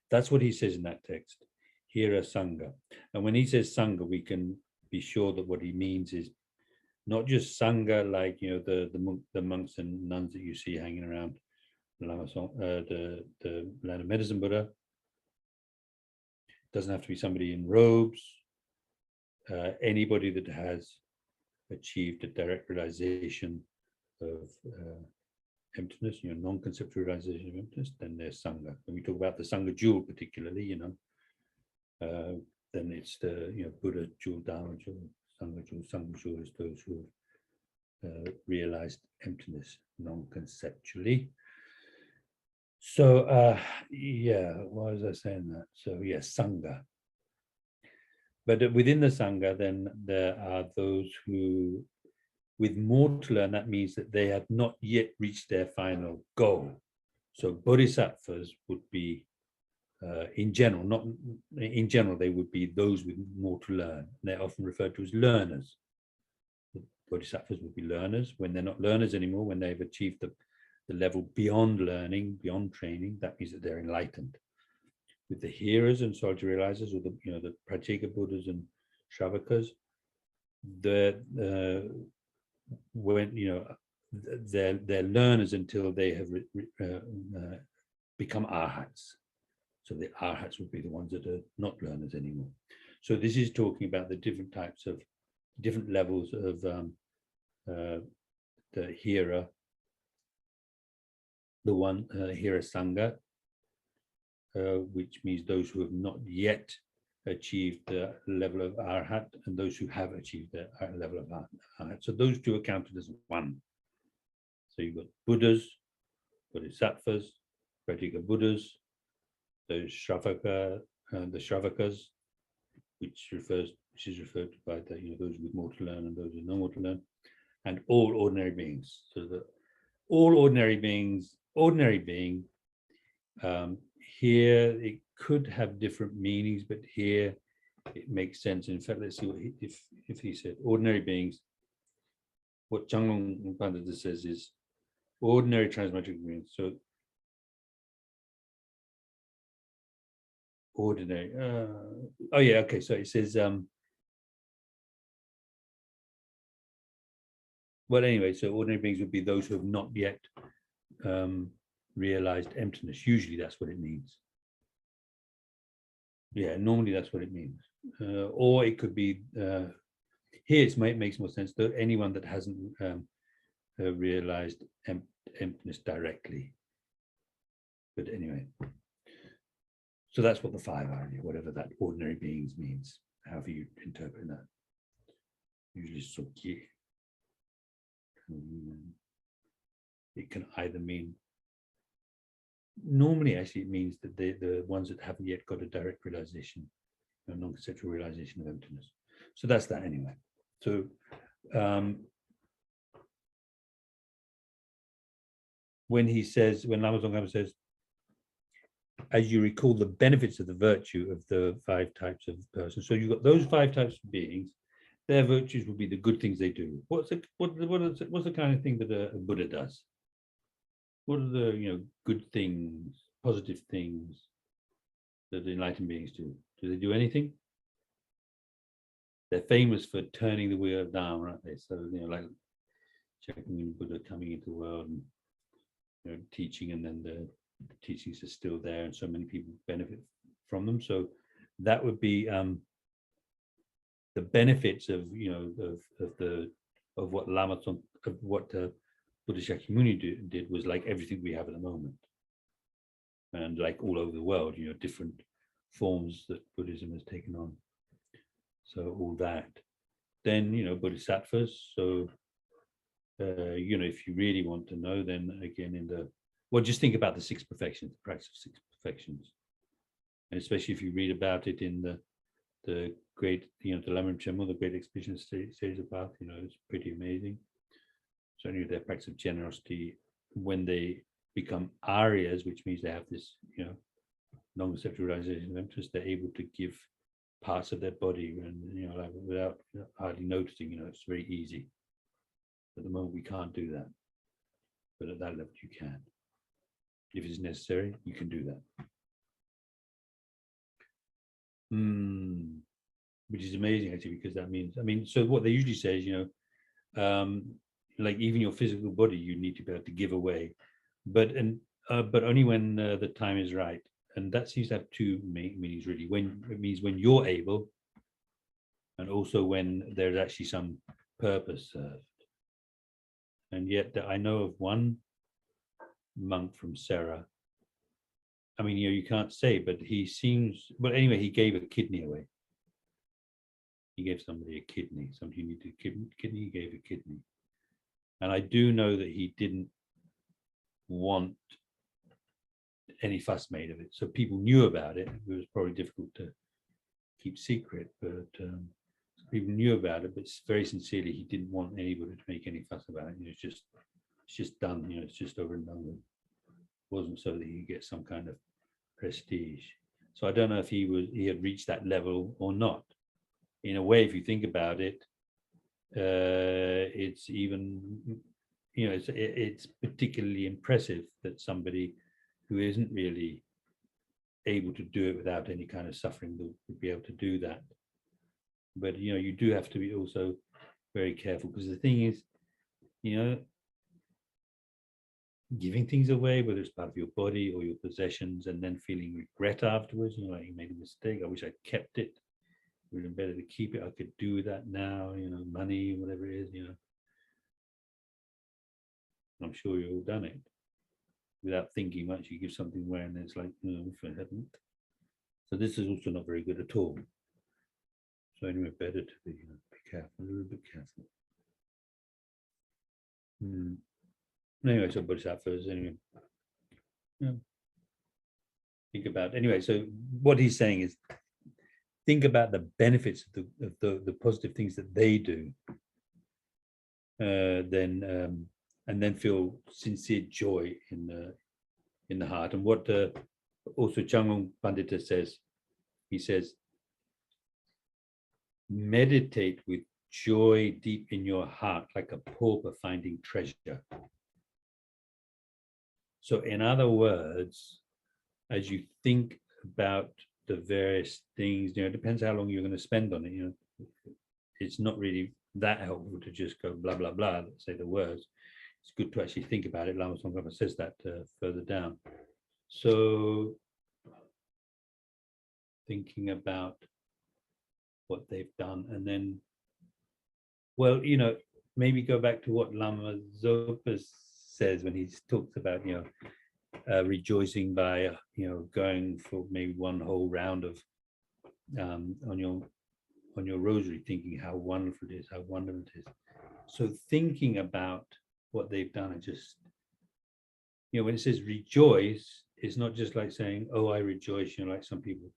Speaker 1: That's what he says in that text, hearer sangha. And when he says sangha, we can be sure that what he means is not just sangha like the monks and nuns that you see hanging around the Land of Medicine Buddha. It doesn't have to be somebody in robes. Anybody that has achieved a direct realization emptiness, non-conceptual realization of emptiness. Then there's Sangha. When we talk about the Sangha jewel particularly, then it's the Buddha jewel, Dharma jewel, Sangha jewel is those who have realized emptiness non-conceptually. So yeah, why was I saying that? So yes, Sangha. But within the Sangha, then there are those who, with more to learn, that means that they have not yet reached their final goal. So bodhisattvas would be, in general, not in general, they would be those with more to learn. They're often referred to as learners. The bodhisattvas would be learners. When they're not learners anymore, when they've achieved the level beyond learning, beyond training, that means that they're enlightened. With the hearers and solitary realizers, or the Prajika Buddhas and Shravakas, when they're learners until they have become arhats. So the arhats would be the ones that are not learners anymore. So this is talking about the different types of different levels of the hearer, the one hearer Sangha, which means those who have not yet achieved the level of arhat, and those who have achieved the level of arhat. So those two are counted as one. So you've got Buddhas, Bodhisattvas, Prajika Buddhas, the Shravakas, which is referred to by those with more to learn and those with no more to learn, and all ordinary beings. So that all ordinary beings, here it could have different meanings, but here it makes sense. In fact, let's see what if he said ordinary beings. What Changlong Pandita says is ordinary transmagic beings. So ordinary. Oh yeah, okay. So it says. Well, anyway, so ordinary beings would be those who have not yet realized emptiness. Usually, that's what it means. Yeah, normally that's what it means. Or it could be here. It makes more sense though. Anyone that hasn't realized emptiness directly. But anyway, so that's what the five are. Whatever that ordinary beings means, however you interpret that. Usually, sukye. It can either mean. Normally, actually, it means that the ones that haven't yet got a direct realization, a non-conceptual realization of emptiness. So that's that anyway. So when Lama Tsongkhapa says, as you recall the benefits of the virtue of the five types of persons. So you've got those five types of beings. Their virtues will be the good things they do. What's the kind of thing that a Buddha does? What are the good things, positive things that the enlightened beings do? Do they do anything? They're famous for turning the wheel of Dharma, aren't they? So like checking Buddha coming into the world and teaching, and then the teachings are still there, and so many people benefit from them. So that would be the benefits of what Buddha Shakyamuni did was like everything we have at the moment, and like all over the world, different forms that Buddhism has taken on. So all that, then bodhisattvas. So if you really want to know, then again just think about the six perfections, the practice of six perfections, and especially if you read about it in the great, the Lamrim Chenmo, the great expedition stage of path, it's pretty amazing. Certainly their practice of generosity, when they become Aryas, which means they have this, non-conceptual realization of emptiness, they're able to give parts of their body and, like without hardly noticing, it's very easy. At the moment, we can't do that. But at that level, you can. If it's necessary, you can do that. Which is amazing, actually, because that means, so what they usually say is, like even your physical body, you need to be able to give away, but only when the time is right. And that seems to have two meanings, really. When it means when you're able, and also when there's actually some purpose served. And yet I know of one monk from Serra. I mean, you can't say, but he seems, well, anyway, he gave a kidney away. He gave somebody a kidney. Somebody who needed a kidney, he gave a kidney. And I do know that he didn't want any fuss made of it. So people knew about it. It was probably difficult to keep secret, but people knew about it, but very sincerely, he didn't want anybody to make any fuss about it. It's just done, it's just over and done with. It wasn't so that he gets some kind of prestige. So I don't know if he had reached that level or not. In a way, if you think about it, it's even, it's particularly impressive that somebody who isn't really able to do it without any kind of suffering would be able to do that. But you do have to be also very careful, because the thing is, giving things away, whether it's part of your body or your possessions, and then feeling regret afterwards, like you made a mistake, I wish I'd kept it, it would have been better to keep it, I could do with that now, money, whatever it is, I'm sure you've all done it without thinking much. You give something away and it's like, if I hadn't. So this is also not very good at all. So anyway, better to be careful, a little bit careful. Anyway, so bodhisattvas, anyway. Think about, anyway, so what he's saying is, think about the benefits of the positive things that they do, and then feel sincere joy in the heart. And what also Changon Pandita says, he says, meditate with joy deep in your heart, like a pauper finding treasure. So in other words, as you think about the various things, it depends how long you're going to spend on it. It's not really that helpful to just go blah, blah, blah, say the words. It's good to actually think about it. Lama Tsongkhapa says that further down. So thinking about what they've done, and then, well, maybe go back to what Lama Zopa says when he talks about, rejoicing by, going for maybe one whole round of on your rosary, thinking how wonderful it is, how wonderful it is. So thinking about what they've done, and just, when it says rejoice, it's not just like saying, oh, I rejoice, like some people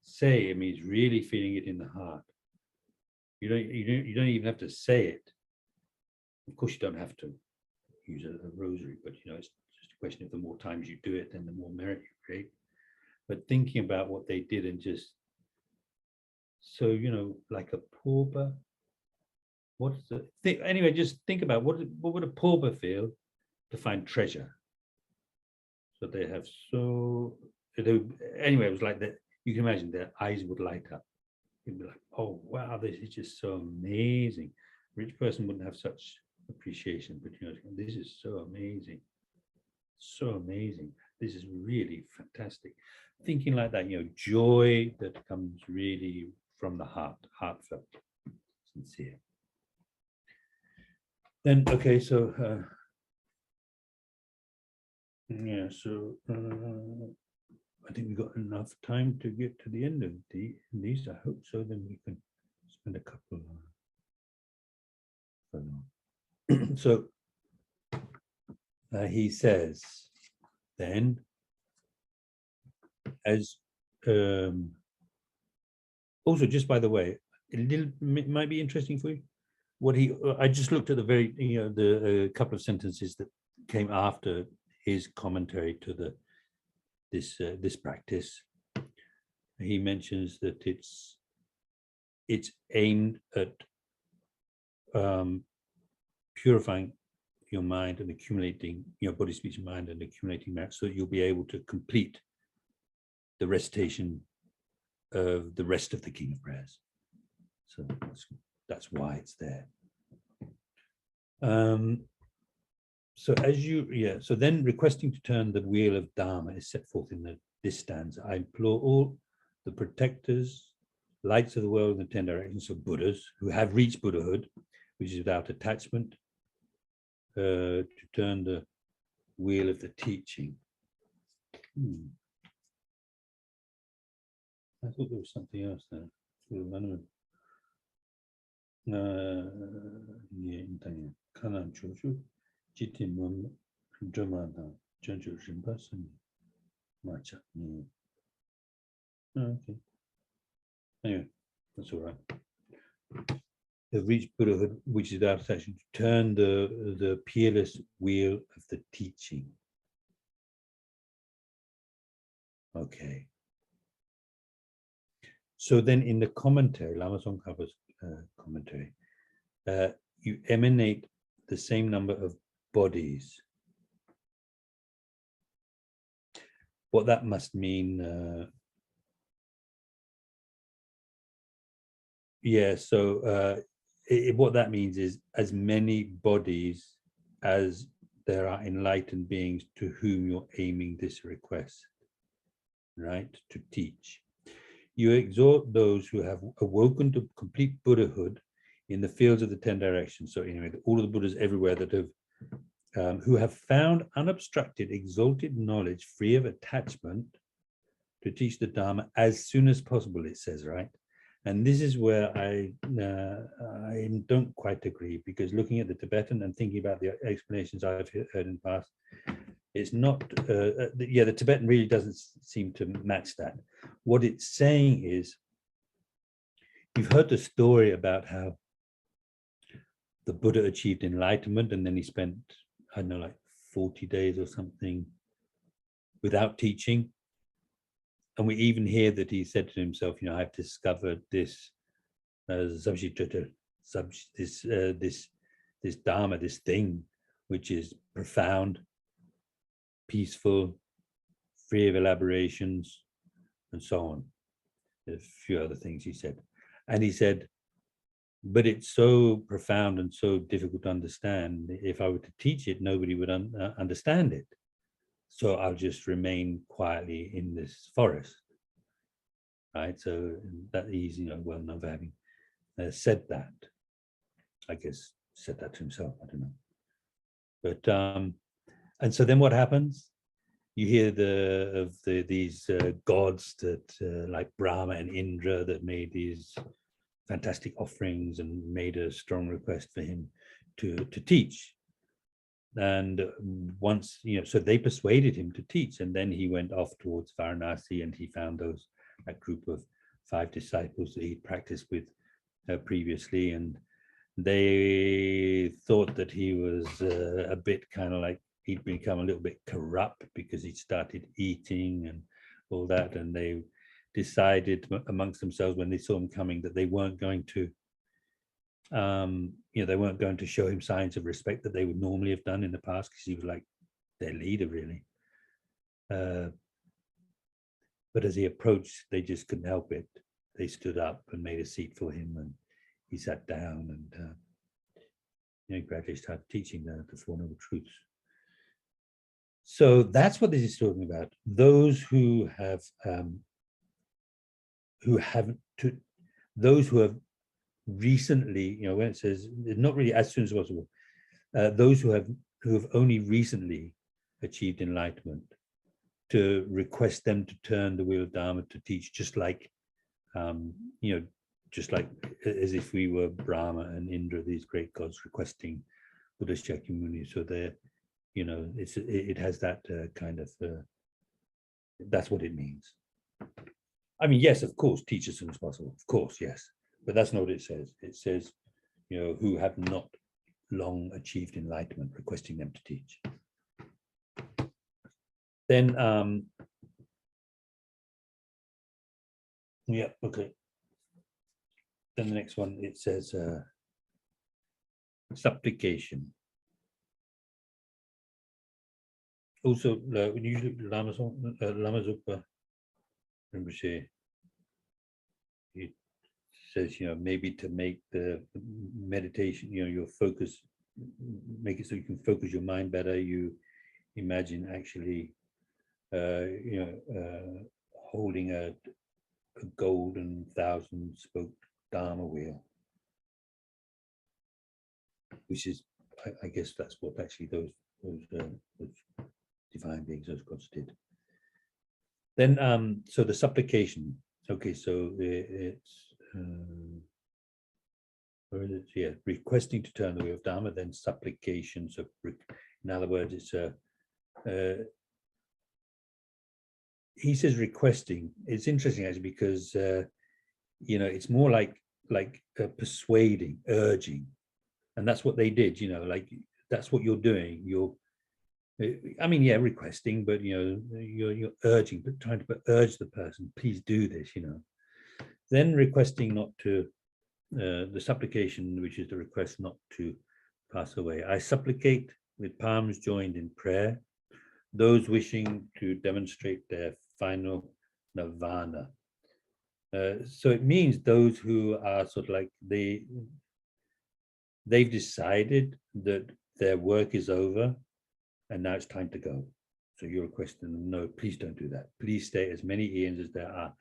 Speaker 1: say. It means really feeling it in the heart. You don't even have to say it. Of course, you don't have to use a rosary, but it's just a question of the more times you do it, then the more merit you create. But thinking about what they did, and just so, like a pauper, what's the thing? Anyway, just think about what would a pauper feel to find treasure. So they have anyway, it was like that. You can imagine their eyes would light up. You'd be like, oh wow, this is just so amazing. A rich person wouldn't have such appreciation, but this is so amazing, so amazing. This is really fantastic. Thinking like that, joy that comes really from the heart, heartfelt, sincere. Then, okay, so so I think we've got enough time to get to the end of these. I hope so. Then we can spend a couple of so he says, then, as also, just by the way, it might be interesting for you. What I just looked at the very, the couple of sentences that came after his commentary to this practice. He mentions that it's aimed at purifying your mind and accumulating body, speech, and mind, and accumulating merit, so that you'll be able to complete the recitation of the rest of the King of Prayers. So that's why it's there. So so then requesting to turn the wheel of Dharma is set forth in this stanza. I implore all the protectors, lights of the world in the 10 directions, so Buddhas who have reached Buddhahood, which is without attachment, to turn the wheel of the teaching. I thought there was something else there. Okay. Anyway, that's all right. Have reached Buddhahood, which is our section, to turn the peerless wheel of the teaching. Okay. So then in the commentary, Lama Tsongkhapa's commentary, you emanate the same number of bodies. What that must mean, so what that means is as many bodies as there are enlightened beings to whom you're aiming this request, right, to teach. You exhort those who have awoken to complete Buddhahood in the fields of the 10 directions. So anyway, all of the Buddhas everywhere that have, who have found unobstructed, exalted knowledge free of attachment to teach the Dharma as soon as possible, it says, right? And this is where I don't quite agree, because looking at the Tibetan and thinking about the explanations I've heard in the past, it's not, the Tibetan really doesn't seem to match that. What it's saying is, you've heard the story about how the Buddha achieved enlightenment and then he spent, I don't know, like 40 days or something without teaching. And we even hear that he said to himself, you know, I've discovered this this Dharma, this thing, which is profound, peaceful, free of elaborations, and so on. There's a few other things he said. And he said, but it's so profound and so difficult to understand. If I were to teach it, nobody would understand it. So I'll just remain quietly in this forest, right? So that he's, you know, well known for having said that. I guess said that to himself. I don't know. But and so then what happens? You hear these gods that like Brahma and Indra that made these fantastic offerings and made a strong request for him to teach. And once, you know, so they persuaded him to teach, and then he went off towards Varanasi and he found that group of 5 disciples that he'd practiced with previously, and they thought that he was a bit kind of like he'd become a little bit corrupt because he'd started eating and all that, and they decided amongst themselves when they saw him coming that they weren't going to they weren't going to show him signs of respect that they would normally have done in the past, because he was like their leader really. But as he approached, they just couldn't help it. They stood up and made a seat for him, and he sat down, and he gradually started teaching the Four Noble Truths. So that's what this is talking about. Those who have recently, you know, when it says not really as soon as possible, those who have only recently achieved enlightenment, to request them to turn the wheel of Dharma to teach, just like just like as if we were Brahma and Indra, these great gods requesting Buddha Shakyamuni. So they're, you know, it has that kind of that's what it means. I mean, yes, of course, teach as soon as possible, of course, yes, but that's not what it says. It says, you know, who have not long achieved enlightenment, requesting them to teach. Then yeah, okay. Then the next one, it says supplication. Also, usually Lama Zopa, Rinpoche, he says, you know, maybe to make the meditation, you know, your focus, make it so you can focus your mind better. You imagine actually, holding a golden 1,000-spoke Dharma wheel, which is, I guess that's what actually those divine beings, those gods did. Then, so the supplication. Okay, so it's where is it? Yeah, requesting to turn the wheel of Dharma, then supplication. So, in other words, it's he says requesting. It's interesting actually because you know, it's more like persuading, urging, and that's what they did. You know, like that's what you're doing. You're, I mean, yeah, requesting, but you know, you're urging, but trying to urge the person, please do this. You know, then requesting not to, the supplication, which is the request not to pass away. I supplicate with palms joined in prayer, those wishing to demonstrate their final nirvana. So it means those who are sort of like they've decided that their work is over and now it's time to go. So you're requesting them, no, please don't do that. Please stay as many eons as there are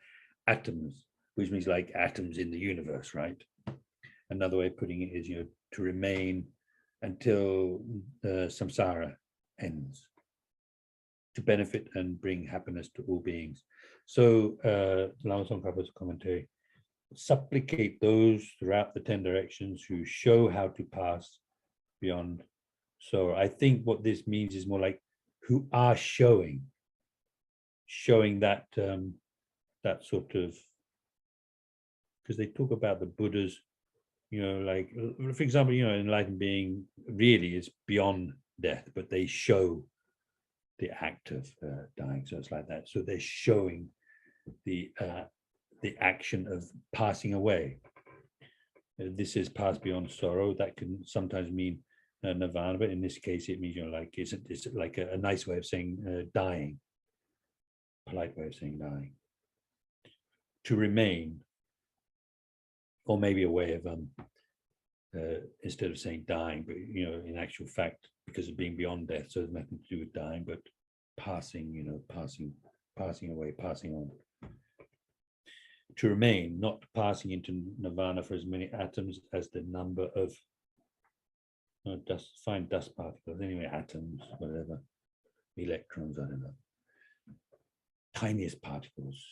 Speaker 1: atoms, which means like atoms in the universe, right? Another way of putting it is, you know, to remain until samsara ends, to benefit and bring happiness to all beings. So Lama Tsongkhapa's commentary, supplicate those throughout the 10 directions who show how to pass beyond. So I think what this means is more like who are showing that that sort of, because they talk about the Buddhas, you know, like for example, you know, enlightened being really is beyond death, but they show the act of dying. So it's like that. So they're showing the action of passing away. This is pass beyond sorrow. That can sometimes mean nirvana, but in this case, it means, you know, like it's like a nice way of saying dying, polite way of saying dying. To remain, or maybe a way of instead of saying dying, but you know, in actual fact, because of being beyond death, so there's nothing to do with dying, but passing, you know, passing away, passing on. To remain, not passing into nirvana for as many atoms as the number of fine dust particles, anyway, atoms, whatever, electrons, I don't know, tiniest particles,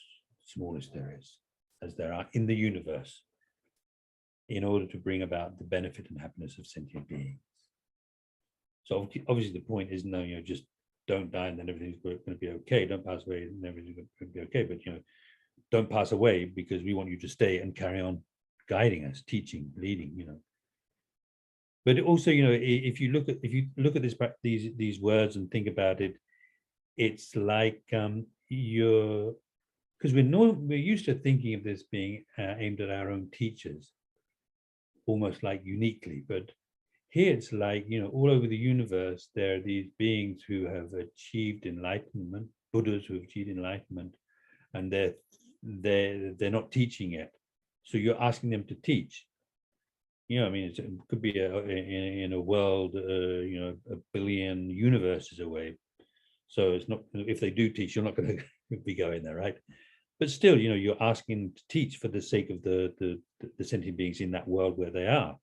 Speaker 1: smallest there is, as there are in the universe, in order to bring about the benefit and happiness of sentient beings. So obviously the point is, no, you know, just don't die and then everything's going to be okay. Don't pass away and everything's going to be okay. But, you know, don't pass away because we want you to stay and carry on guiding us, teaching, leading, you know. But also, you know, if you look at these words and think about it, it's like you're, because we're used to thinking of this being aimed at our own teachers, almost like uniquely, but here it's like, you know, all over the universe, there are these beings who have achieved enlightenment, Buddhas who have achieved enlightenment, and they're not teaching yet. So you're asking them to teach. You know, I mean, it could be in a world, you know, a billion universes away. So it's not, if they do teach, you're not going to be going there, right? But still, you know, you're asking to teach for the sake of the sentient beings in that world where they are.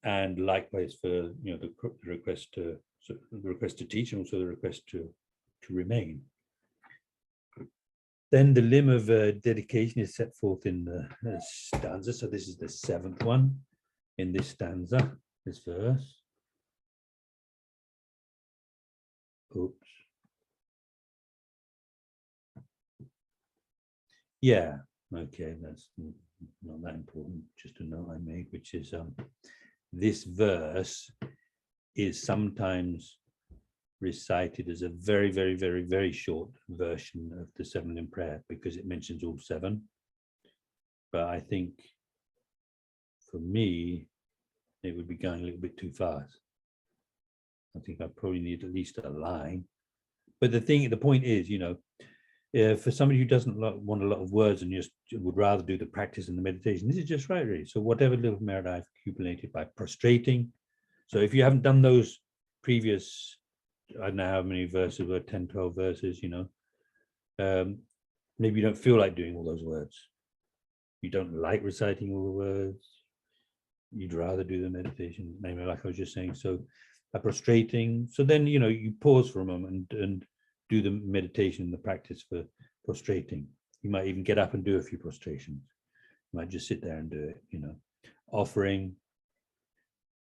Speaker 1: And likewise for, you know, the request to teach, and also the request to remain. Then the limb of dedication is set forth in the stanza. So this is the 7th one in this stanza, this verse. Oops. Yeah, okay, that's not that important. Just a note I made, which is this verse is sometimes recited as a very, very, very, very short version of the 7 in prayer because it mentions all 7. But I think for me, it would be going a little bit too fast. I think I probably need at least a line. But the point is, you know, for somebody who doesn't want a lot of words and just would rather do the practice and the meditation, this is just right, really. So whatever little merit I've accumulated by prostrating. So if you haven't done those previous, I don't know how many verses were, 10, 12 verses, you know, maybe you don't feel like doing all those words. You don't like reciting all the words. you'd rather do the meditation, maybe like I was just saying. So prostrating. So then, you pause for a moment and do the meditation, the practice for prostrating. You might even get up and do a few prostrations. You might just sit there and do it, offering.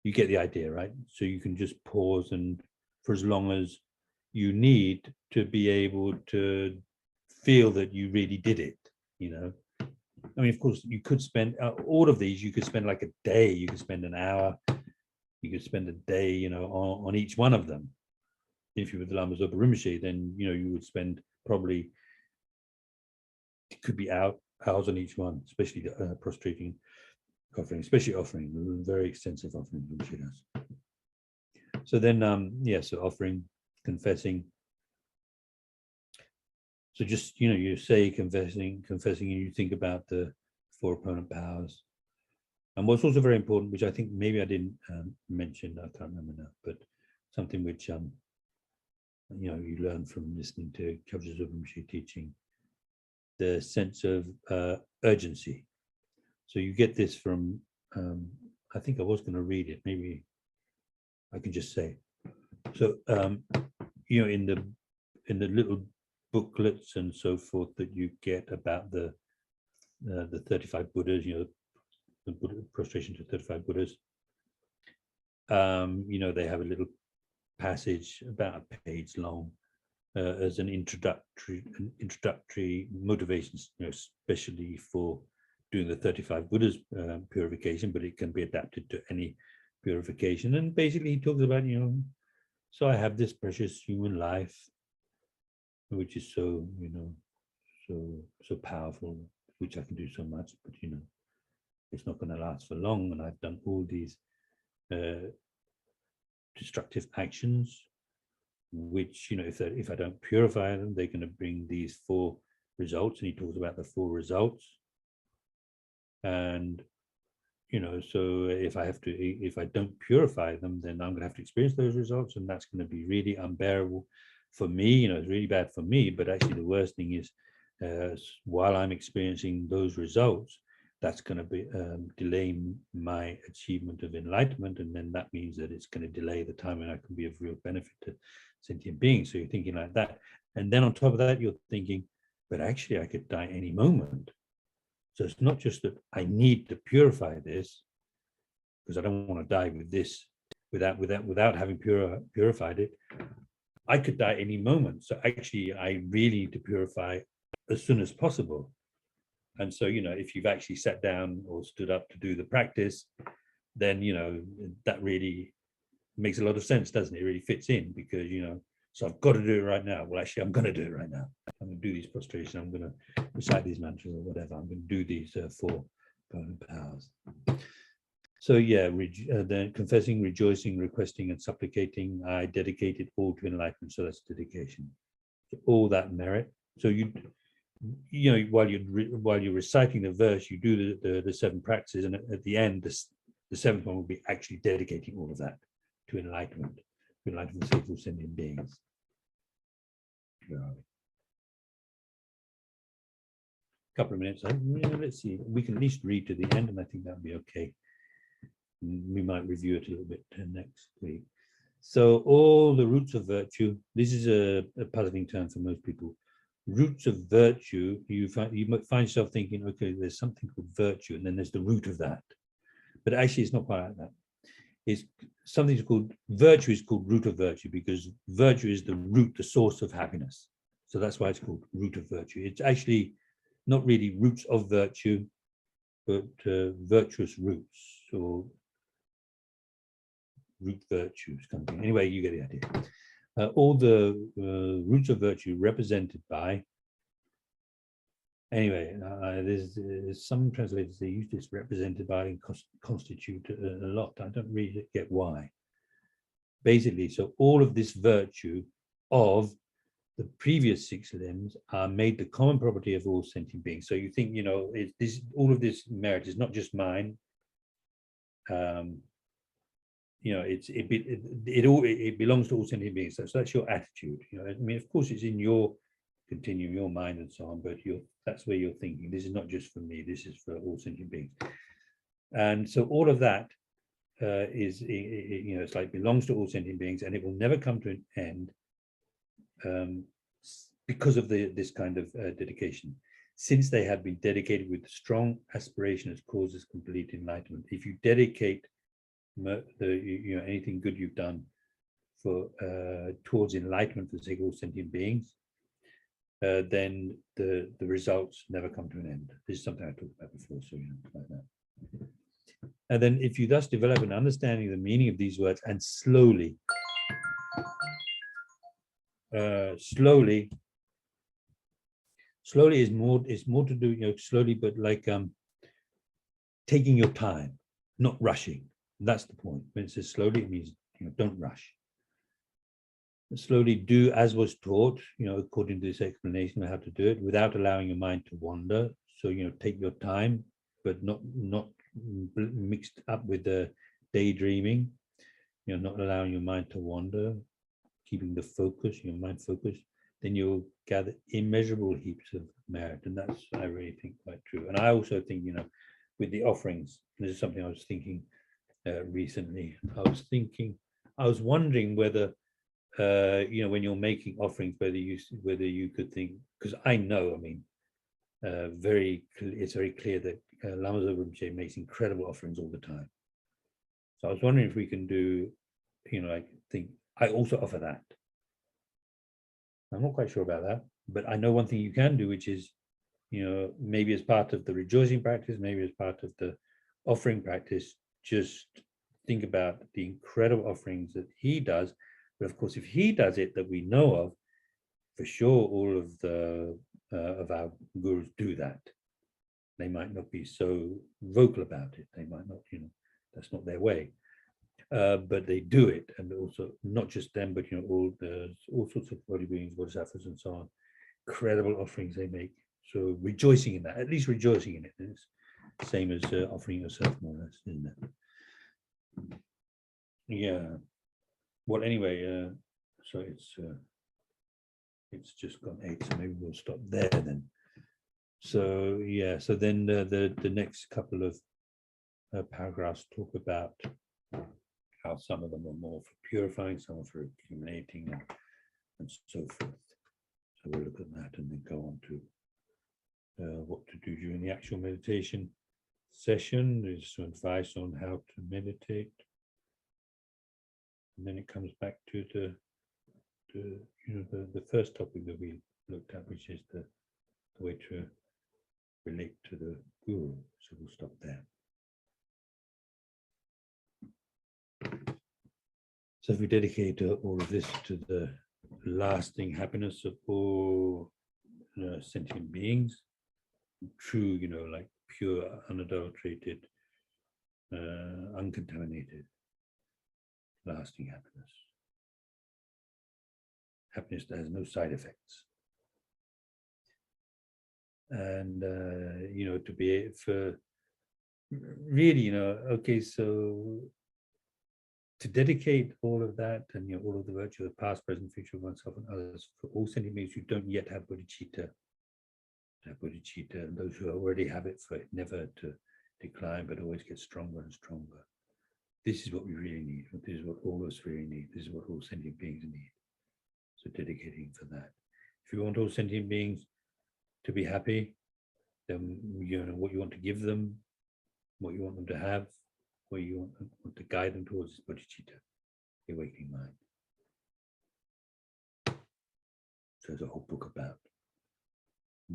Speaker 1: You get the idea, right? So you can just pause and for as long as you need to be able to feel that you really did it, I mean, of course, you could spend all of these, you could spend like a day, you could spend an hour, you could spend a day, on each one of them. If you were the Lama Zopa Rinpoche, then, you would spend probably, it could be hours on each one, especially prostrating, offering, especially offering, very extensive offering Rinpoche does. So then, so offering, confessing. So just, you say confessing, and you think about the 4 opponent powers. And what's also very important, which I think maybe I didn't mention, I can't remember now, but something which, you learn from listening to Kyabja Zopa Rinpoche teaching, the sense of urgency. So you get this from, I think I was going to read it, maybe I can just say. So, in the little booklets and so forth that you get about the 35 Buddhas, the Buddha, prostration to 35 Buddhas, they have a little passage about a page long as an introductory motivations, especially for doing the 35 Buddhas purification, but it can be adapted to any purification. And basically he talks about, so I have this precious human life, which is so, so powerful, which I can do so much, but it's not going to last for long. And I've done all these destructive actions, which, if I don't purify them, they're going to bring these 4 results. And he talks about the 4 results. And, so if I don't purify them, then I'm going to have to experience those results. And that's going to be really unbearable for me. It's really bad for me. But actually, the worst thing is, while I'm experiencing those results, that's going to be delay my achievement of enlightenment. And then that means that it's going to delay the time when I can be of real benefit to sentient beings. So you're thinking like that. And then on top of that, you're thinking, but actually I could die any moment. So it's not just that I need to purify this, because I don't want to die with this without having purified it. I could die any moment. So actually, I really need to purify as soon as possible. And so, if you've actually sat down or stood up to do the practice, then, that really makes a lot of sense, doesn't it? It really fits in because, so I've got to do it right now. Well, actually, I'm going to do it right now. I'm going to do these prostrations. I'm going to recite these mantras or whatever. I'm going to do these 4 powers. So then confessing, rejoicing, requesting, and supplicating, I dedicate it all to enlightenment. So that's dedication. So all that merit. So while you're reciting the verse, you do the 7 practices, and at the end, the 7th one will be actually dedicating all of that to enlightenment. Faithful sentient beings. Couple of minutes. Let's see. We can at least read to the end, and I think that'll be okay. We might review it a little bit next week. So all the roots of virtue. This is a puzzling term for most people. Roots of virtue. You might find yourself thinking, okay, there's something called virtue, and then there's the root of that. But actually, it's not quite like that. Is something called virtue is called root of virtue because virtue is the root, the source of happiness. So that's why it's called root of virtue. It's actually not really roots of virtue, but virtuous roots or root virtues kind of thing. Anyway, you get the idea. All the roots of virtue represented by. Anyway, there's some translators, they use this represented by and constitute a lot. I don't really get why. Basically, so all of this virtue of the previous 6 limbs are made the common property of all sentient beings. So you think, all of this merit is not just mine. It belongs to all sentient beings. So that's your attitude. I mean, of course, it's in your continuum, your mind, and so on. But that's where you're thinking. This is not just for me. This is for all sentient beings. And so all of that is, you know, it's like belongs to all sentient beings, and it will never come to an end because of this kind of dedication, since they have been dedicated with strong aspiration as causes complete enlightenment. If you dedicate anything good you've done for towards enlightenment for the sake of all sentient beings, then the results never come to an end. This is something I talked about before, so you know, like that. And then if you thus develop an understanding of the meaning of these words, and slowly is more to do, you know, slowly, but like taking your time, not rushing. That's the point. When it says slowly, it means, you know, don't rush. Slowly do as was taught, you know, according to this explanation of how to do it, without allowing your mind to wander. So, you know, take your time, but not mixed up with the daydreaming, you know, not allowing your mind to wander, keeping the focus, your mind focused, then you'll gather immeasurable heaps of merit. And that's, I really think, quite true. And I also think, you know, with the offerings, this is something I was thinking recently. I was wondering whether, you know, when you're making offerings, whether you could think, because I know, I mean, it's very clear that Lama Zopa Rinpoche makes incredible offerings all the time. So I was wondering if we can do, you know, I also offer that. I'm not quite sure about that, but I know one thing you can do, which is, you know, maybe as part of the rejoicing practice, maybe as part of the offering practice, just think about the incredible offerings that he does. But of course, if he does it that we know of, for sure, all of the of our gurus do that. They might not be so vocal about it. They might not, you know, that's not their way. But they do it, and also not just them, but, you know, all sorts of body beings, bodhisattvas, and so on. Incredible offerings they make. So rejoicing in that, at least rejoicing in it. It's the same as offering yourself, more or less, isn't it? Yeah. Well, anyway, so it's just gone 8, so maybe we'll stop there then. So yeah, so then the next couple of paragraphs talk about how some of them are more for purifying, some are for accumulating, and so forth. So we'll look at that and then go on to what to do during the actual meditation session. There's some advice on how to meditate. And then it comes back to the first topic that we looked at, which is the way to relate to the guru. So we'll stop there. So if we dedicate all of this to the lasting happiness of all sentient beings, true, you know, like pure, unadulterated, uncontaminated, lasting happiness. Happiness that has no side effects. And, you know, to be for really, you know, okay, so to dedicate all of that and, you know, all of the virtue of the past, present, future of oneself and others for all sentient beings who don't yet have bodhicitta, and those who already have it, for it never to decline, but always get stronger and stronger. This is what we really need. This is what all of us really need. This is what all sentient beings need. So dedicating for that. If you want all sentient beings to be happy, then, you know, what you want to give them, what you want them to have, what you want to guide them towards is bodhicitta, the awakening mind. So there's a whole book about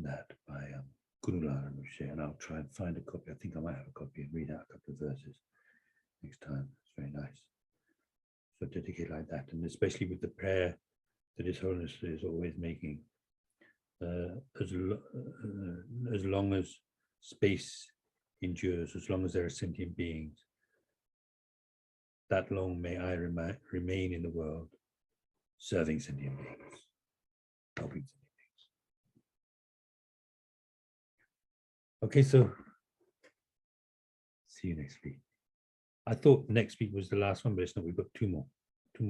Speaker 1: that by Gunula Rinpoche, and I'll try and find a copy. I think I might have a copy and read out a couple of verses next time. It's very nice. So dedicate like that, and especially with the prayer that His Holiness is always making. As long as space endures, as long as there are sentient beings, that long may I remain in the world, serving sentient beings, helping sentient beings. Okay, so see you next week. I thought next week was the last one, but it's not. We've got 2 more.